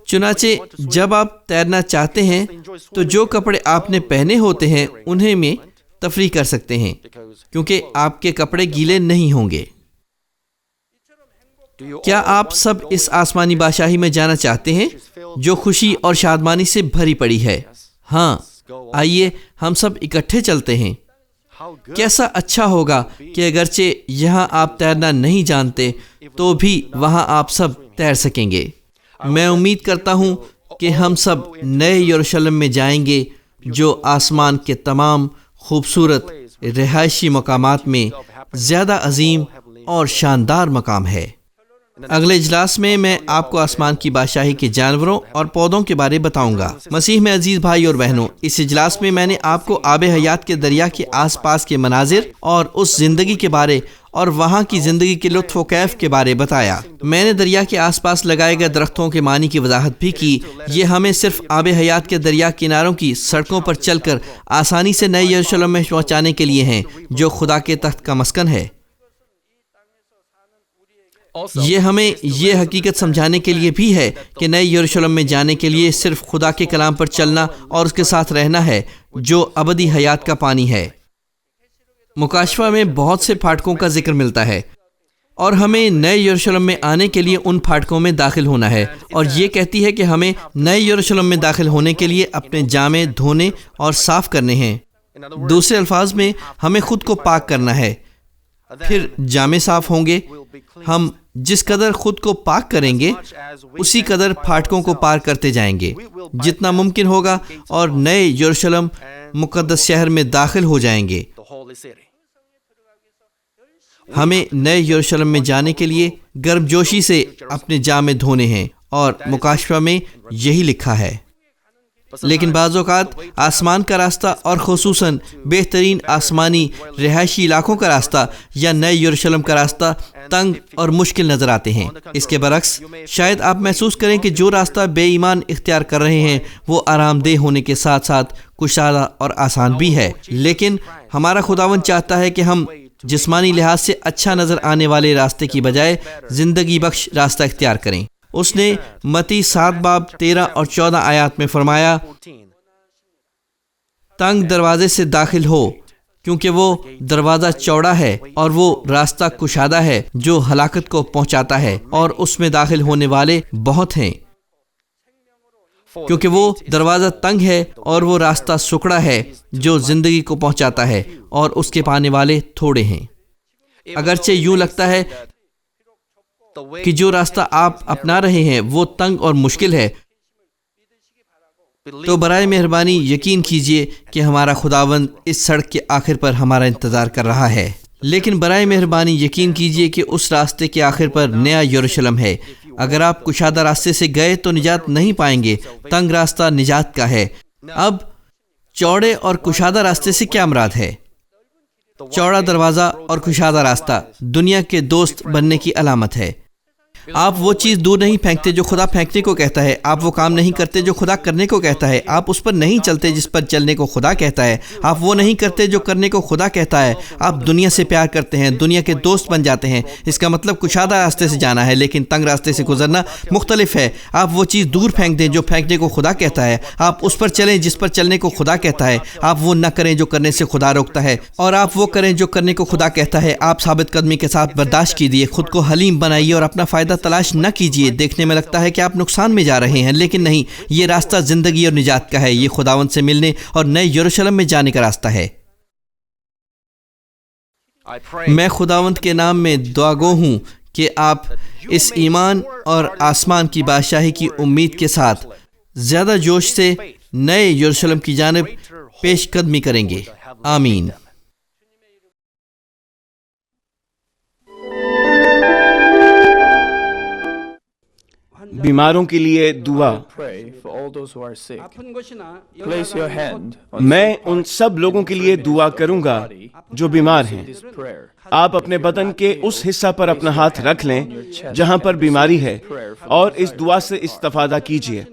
چنانچہ جب آپ تیرنا چاہتے ہیں تو جو کپڑے آپ نے پہنے ہوتے ہیں انہیں میں تفریح کر سکتے ہیں، کیونکہ آپ کے کپڑے گیلے نہیں ہوں گے۔ کیا آپ سب اس آسمانی بادشاہی میں جانا چاہتے ہیں جو خوشی اور شادمانی سے بھری پڑی ہے؟ ہاں، آئیے ہم سب اکٹھے چلتے ہیں۔ کیسا اچھا ہوگا کہ اگرچہ یہاں آپ تیرنا نہیں جانتے تو بھی وہاں آپ سب تیر سکیں گے۔ میں امید کرتا ہوں کہ ہم سب نئے یروشلم میں جائیں گے جو آسمان کے تمام خوبصورت رہائشی مقامات میں زیادہ عظیم اور شاندار مقام ہے۔ اگلے اجلاس میں آپ کو آسمان کی بادشاہی کے جانوروں اور پودوں کے بارے بتاؤں گا۔ مسیح میں عزیز بھائی اور بہنوں، اس اجلاس میں میں نے آپ کو آب حیات کے دریا کے آس پاس کے مناظر اور اس زندگی کے بارے اور وہاں کی زندگی کے لطف و کیف کے بارے بتایا۔ میں نے دریا کے آس پاس لگائے گئے درختوں کے معنی کی وضاحت بھی کی۔ یہ ہمیں صرف آب حیات کے دریا کناروں کی سڑکوں پر چل کر آسانی سے نئے یروشلم میں پہنچانے کے لیے ہیں جو خدا کے تخت کا مسکن ہے۔ یہ ہمیں یہ حقیقت سمجھانے کے لیے بھی ہے کہ نئے یروشلم میں جانے کے لیے صرف خدا کے کلام پر چلنا اور اس کے ساتھ رہنا ہے جو ابدی حیات کا پانی ہے۔ مکاشفہ میں بہت سے پھاٹکوں کا ذکر ملتا ہے اور ہمیں نئے یروشلم میں آنے کے لیے ان پھاٹکوں میں داخل ہونا ہے، اور یہ کہتی ہے کہ ہمیں نئے یروشلم میں داخل ہونے کے لیے اپنے جامے دھونے اور صاف کرنے ہیں۔ دوسرے الفاظ میں ہمیں خود کو پاک کرنا ہے، پھر جامے صاف ہوں گے۔ ہم جس قدر خود کو پاک کریں گے اسی قدر پھاٹکوں کو پار کرتے جائیں گے جتنا ممکن ہوگا، اور نئے یروشلم مقدس شہر میں داخل ہو جائیں گے۔ ہمیں نئے یروشلم میں جانے کے لیے گرم جوشی سے اپنے جامے دھونے ہیں، اور مکاشفہ میں یہی لکھا ہے۔ لیکن بعض اوقات آسمان کا راستہ اور خصوصاً بہترین آسمانی رہائشی علاقوں کا راستہ یا نئے یروشلم کا راستہ تنگ اور مشکل نظر آتے ہیں۔ اس کے برعکس شاید آپ محسوس کریں کہ جو راستہ بے ایمان اختیار کر رہے ہیں وہ آرام دہ ہونے کے ساتھ ساتھ کشادہ اور آسان بھی ہے، لیکن ہمارا خداوند چاہتا ہے کہ ہم جسمانی لحاظ سے اچھا نظر آنے والے راستے کی بجائے زندگی بخش راستہ اختیار کریں۔ اس نے متی 7 باب 13 اور 14 آیات میں فرمایا، تنگ دروازے سے داخل ہو، کیونکہ وہ دروازہ چوڑا ہے اور وہ راستہ کشادہ ہے جو ہلاکت کو پہنچاتا ہے، اور اس میں داخل ہونے والے بہت ہیں۔ کیونکہ وہ دروازہ تنگ ہے اور وہ راستہ سکڑا ہے جو زندگی کو پہنچاتا ہے، اور اس کے پانے والے تھوڑے ہیں۔ اگرچہ یوں لگتا ہے کہ جو راستہ آپ اپنا رہے ہیں وہ تنگ اور مشکل ہے، تو برائے مہربانی یقین کیجئے کہ ہمارا خداوند اس سڑک کے آخر پر ہمارا انتظار کر رہا ہے۔ لیکن برائے مہربانی یقین کیجئے کہ اس راستے کے آخر پر نیا یروشلم ہے۔ اگر آپ کشادہ راستے سے گئے تو نجات نہیں پائیں گے، تنگ راستہ نجات کا ہے۔ اب چوڑے اور کشادہ راستے سے کیا مراد ہے؟ چوڑا دروازہ اور کشادہ راستہ دنیا کے دوست بننے کی علامت ہے۔ آپ وہ چیز دور نہیں پھینکتے جو خدا پھینکنے کو کہتا ہے، آپ وہ کام نہیں کرتے جو خدا کرنے کو کہتا ہے، آپ اس پر نہیں چلتے جس پر چلنے کو خدا کہتا ہے، آپ وہ نہیں کرتے جو کرنے کو خدا کہتا ہے۔ آپ دنیا سے پیار کرتے ہیں، دنیا کے دوست بن جاتے ہیں۔ اس کا مطلب کشادہ راستے سے جانا ہے، لیکن تنگ راستے سے گزرنا مختلف ہے۔ آپ وہ چیز دور پھینک دیں جو پھینکنے کو خدا کہتا ہے، آپ اس پر چلیں جس پر چلنے کو خدا کہتا ہے۔ آپ وہ نہ کریں جو کرنے سے خدا روکتا ہے، اور آپ وہ کریں جو کرنے کو خدا کہتا ہے۔ آپ ثابت قدمی کے ساتھ برداشت کیجیے، خود کو حلیم بنائیے اور اپنا فائدہ تلاش نہ کیجیے۔ دیکھنے میں لگتا ہے کہ آپ نقصان میں جا رہے ہیں، لیکن نہیں، یہ راستہ زندگی اور نجات کا ہے۔ یہ خداوند سے ملنے اور نئے یروشلم میں جانے کا راستہ ہے۔ میں خداوند کے نام میں دعا گو ہوں کہ آپ اس ایمان اور آسمان کی بادشاہی کی امید کے ساتھ زیادہ جوش سے نئے یروشلم کی جانب پیش قدمی کریں گے۔ آمین۔ بیماروں کے لیے دعا۔ pray for all those who are sick. Place your hand on میں ان سب لوگوں کے لیے دعا کروں گا جو بیمار ہیں۔ this prayer. آپ اپنے بدن کے اس حصہ پر اپنا ہاتھ رکھ لیں جہاں پر بیماری ہے اور اس دعا سے استفادہ کیجیے۔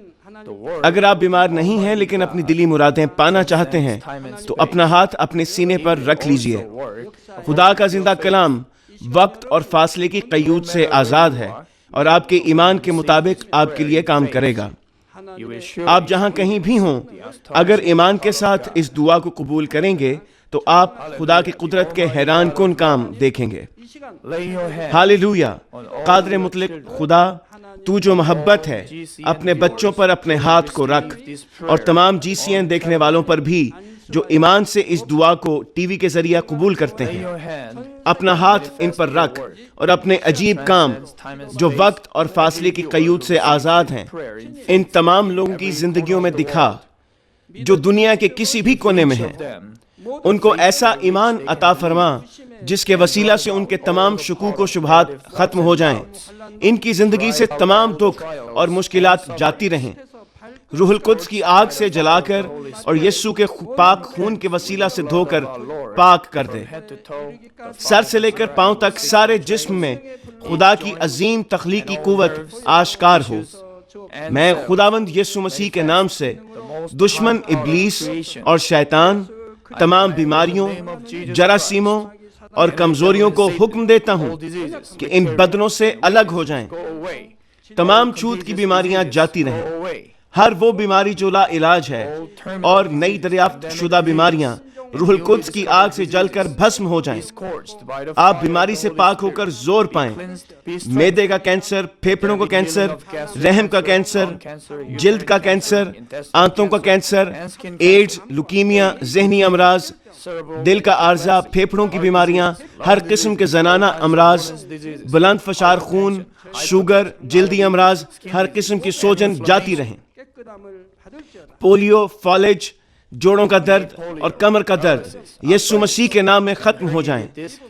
اگر آپ بیمار نہیں ہیں لیکن اپنی دلی مرادیں پانا چاہتے ہیں تو اپنا ہاتھ اپنے سینے پر رکھ لیجیے۔ خدا کا زندہ کلام وقت اور فاصلے کی قیود سے آزاد ہے اور آپ کے ایمان کے مطابق آپ کے لیے کام کرے گا۔ آپ جہاں کہیں بھی ہوں، اگر ایمان کے ساتھ اس دعا کو قبول کریں گے تو آپ خدا کی قدرت کے حیران کن کام دیکھیں گے۔ ہاللویا! قادر مطلق خدا، تو جو محبت ہے، اپنے بچوں پر اپنے ہاتھ کو رکھ اور تمام GCN دیکھنے والوں پر بھی جو ایمان سے اس دعا کو ٹی وی کے ذریعہ قبول کرتے ہیں۔ اپنا ہاتھ ان پر رکھ اور اپنے عجیب کام جو وقت اور فاصلے کی قیود سے آزاد ہیں ان تمام لوگوں کی زندگیوں میں دکھا جو دنیا کے کسی بھی کونے میں ہیں۔ ان کو ایسا ایمان عطا فرما جس کے وسیلہ سے ان کے تمام شکوک و شبہات ختم ہو جائیں، ان کی زندگی سے تمام دکھ اور مشکلات جاتی رہیں۔ روح القدس کی آگ سے جلا کر اور یسوع کے پاک خون کے وسیلہ سے دھو کر پاک کر دے۔ سر سے لے کر پاؤں تک سارے جسم میں خدا کی عظیم تخلیقی قوت آشکار ہو۔ میں خداوند یسوع مسیح کے نام سے دشمن ابلیس اور شیطان، تمام بیماریوں، جراثیموں اور کمزوریوں کو حکم دیتا ہوں کہ ان بدنوں سے الگ ہو جائیں۔ تمام چھوت کی بیماریاں جاتی رہیں۔ ہر وہ بیماری جو لا علاج ہے اور نئی دریافت شدہ بیماریاں روح القدس کی آگ سے جل کر بھسم ہو جائیں۔ آپ بیماری سے پاک ہو کر زور پائیں۔ معدے کا کینسر، پھیپھڑوں کا کینسر، رحم کا کینسر، جلد کا کینسر، آنتوں کا کینسر، ایڈز، لیوکیمیا، ذہنی امراض، دل کا عارضہ، پھیپھڑوں کی بیماریاں، ہر قسم کے زنانہ امراض، بلند فشار خون، شوگر، جلدی امراض، ہر قسم کی سوجن جاتی رہیں۔ پولیو، فالج، جوڑوں کا درد اور کمر کا درد یسوع مسیح کے نام میں ختم ہو جائیں۔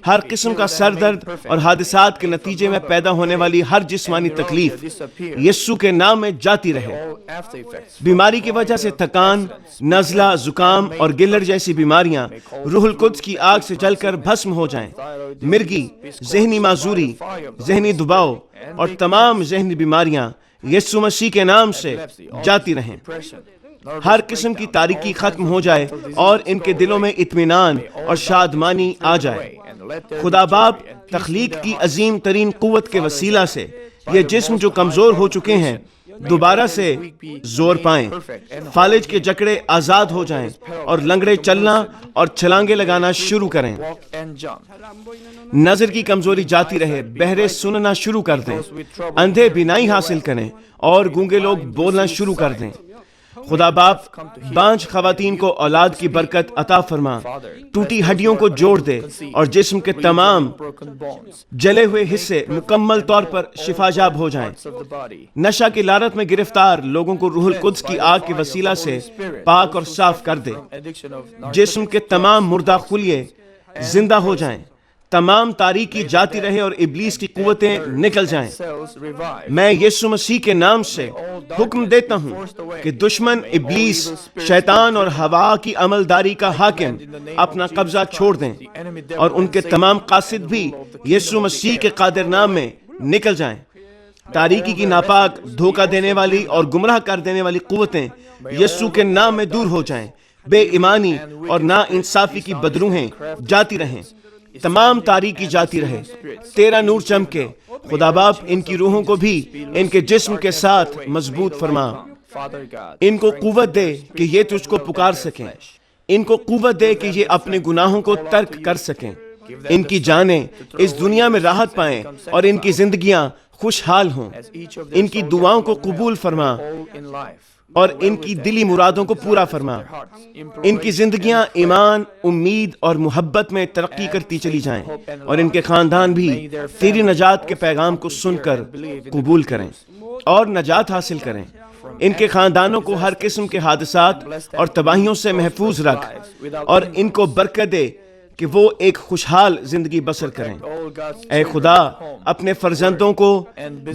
ہر قسم کا سر درد اور حادثات کے نتیجے میں پیدا ہونے والی ہر جسمانی تکلیف یسوع کے نام میں جاتی رہے۔ بیماری کی وجہ سے تھکان، نزلہ، زکام اور گلر جیسی بیماریاں روح القدس کی آگ سے جل کر بھسم ہو جائیں۔ مرگی، ذہنی معذوری، ذہنی دباؤ اور تمام ذہنی بیماریاں یسوع مسیح کے نام سے جاتی رہیں۔ ہر قسم کی تاریکی ختم ہو جائے اور ان کے دلوں میں اطمینان اور شادمانی آ جائے۔ خدا باپ تخلیق کی عظیم ترین قوت کے وسیلہ سے یہ جسم جو کمزور ہو چکے ہیں دوبارہ سے زور پائیں، فالج کے جکڑے آزاد ہو جائیں اور لنگڑے چلنا اور چھلانگے لگانا شروع کریں۔ نظر کی کمزوری جاتی رہے، بہرے سننا شروع کر دیں، اندھے بینائی حاصل کریں اور گونگے لوگ بولنا شروع کر دیں۔ خدا باپ بانجھ خواتین کو اولاد کی برکت عطا فرما، ٹوٹی ہڈیوں کو جوڑ دے اور جسم کے تمام جلے ہوئے حصے مکمل طور پر شفا یاب ہو جائیں۔ نشہ کی لعنت میں گرفتار لوگوں کو روح القدس کی آگ کے وسیلہ سے پاک اور صاف کر دے۔ جسم کے تمام مردہ خلیے زندہ ہو جائیں، تمام تاریکی جاتی رہے اور ابلیس کی قوتیں نکل جائیں۔ میں یسوع مسیح کے نام سے حکم دیتا ہوں کہ دشمن ابلیس، شیطان اور ہوا کی عملداری کا حاکم اپنا قبضہ چھوڑ دیں اور ان کے تمام قاصد بھی یسوع مسیح کے قادر نام میں نکل جائیں۔ تاریکی کی ناپاک، دھوکہ دینے والی اور گمراہ کر دینے والی قوتیں یسوع کے نام میں دور ہو جائیں۔ بے ایمانی اور نا انصافی کی بدروہیں جاتی رہیں، تمام تاریکی جاتی رہے، تیرا نور چمکے۔ خدا باپ ان کی روحوں کو بھی ان کے جسم کے ساتھ مضبوط فرما، ان کو قوت دے کہ یہ تجھ کو پکار سکیں، ان کو قوت دے کہ یہ اپنے گناہوں کو ترک کر سکیں، ان کی جانیں اس دنیا میں راحت پائیں اور ان کی زندگیاں خوشحال ہوں۔ ان کی دعاؤں کو قبول فرما اور ان کی دلی مرادوں کو پورا فرما۔ ان کی زندگیاں ایمان، امید اور محبت میں ترقی کرتی چلی جائیں اور ان کے خاندان بھی تیری نجات کے پیغام کو سن کر قبول کریں اور نجات حاصل کریں۔ ان کے خاندانوں کو ہر قسم کے حادثات اور تباہیوں سے محفوظ رکھ اور ان کو برکت دے کہ وہ ایک خوشحال زندگی بسر کریں۔ اے خدا، اپنے فرزندوں کو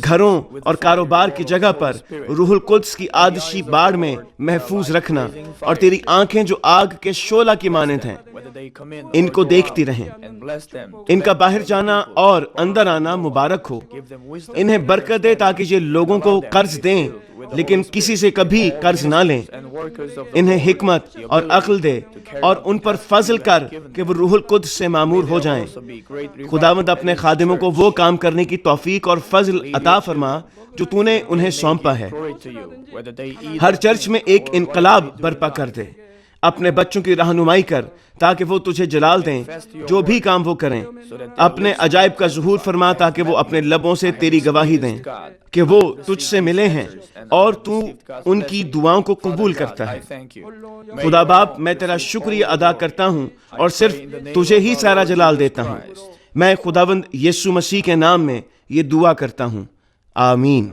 گھروں اور کاروبار کی جگہ پر روح القدس کی آتشی باڑ میں محفوظ رکھنا، اور تیری آنکھیں جو آگ کے شعلہ کی مانند ہیں ان کو دیکھتی رہیں۔ ان کا باہر جانا اور اندر آنا مبارک ہو۔ انہیں برکت دے تاکہ یہ لوگوں کو قرض دیں لیکن کسی سے کبھی قرض نہ لیں۔ انہیں حکمت اور عقل دے اور ان پر فضل کر کہ وہ روح القدس سے معمور ہو جائیں۔ خداوند اپنے خادموں کو وہ کام کرنے کی توفیق اور فضل عطا فرما جو تو نے انہیں سونپا ہے۔ ہر چرچ میں ایک انقلاب برپا کر دے۔ اپنے بچوں کی رہنمائی کر تاکہ وہ تجھے جلال دیں جو بھی کام وہ کریں۔ اپنے عجائب کا ظہور فرما تاکہ وہ اپنے لبوں سے تیری گواہی دیں کہ وہ تجھ سے ملے ہیں اور تو ان کی دعاؤں کو قبول کرتا ہے۔ خدا باپ، میں تیرا شکریہ ادا کرتا ہوں اور صرف تجھے ہی سارا جلال دیتا ہوں۔ میں خداوند یسوع مسیح کے نام میں یہ دعا کرتا ہوں، آمین۔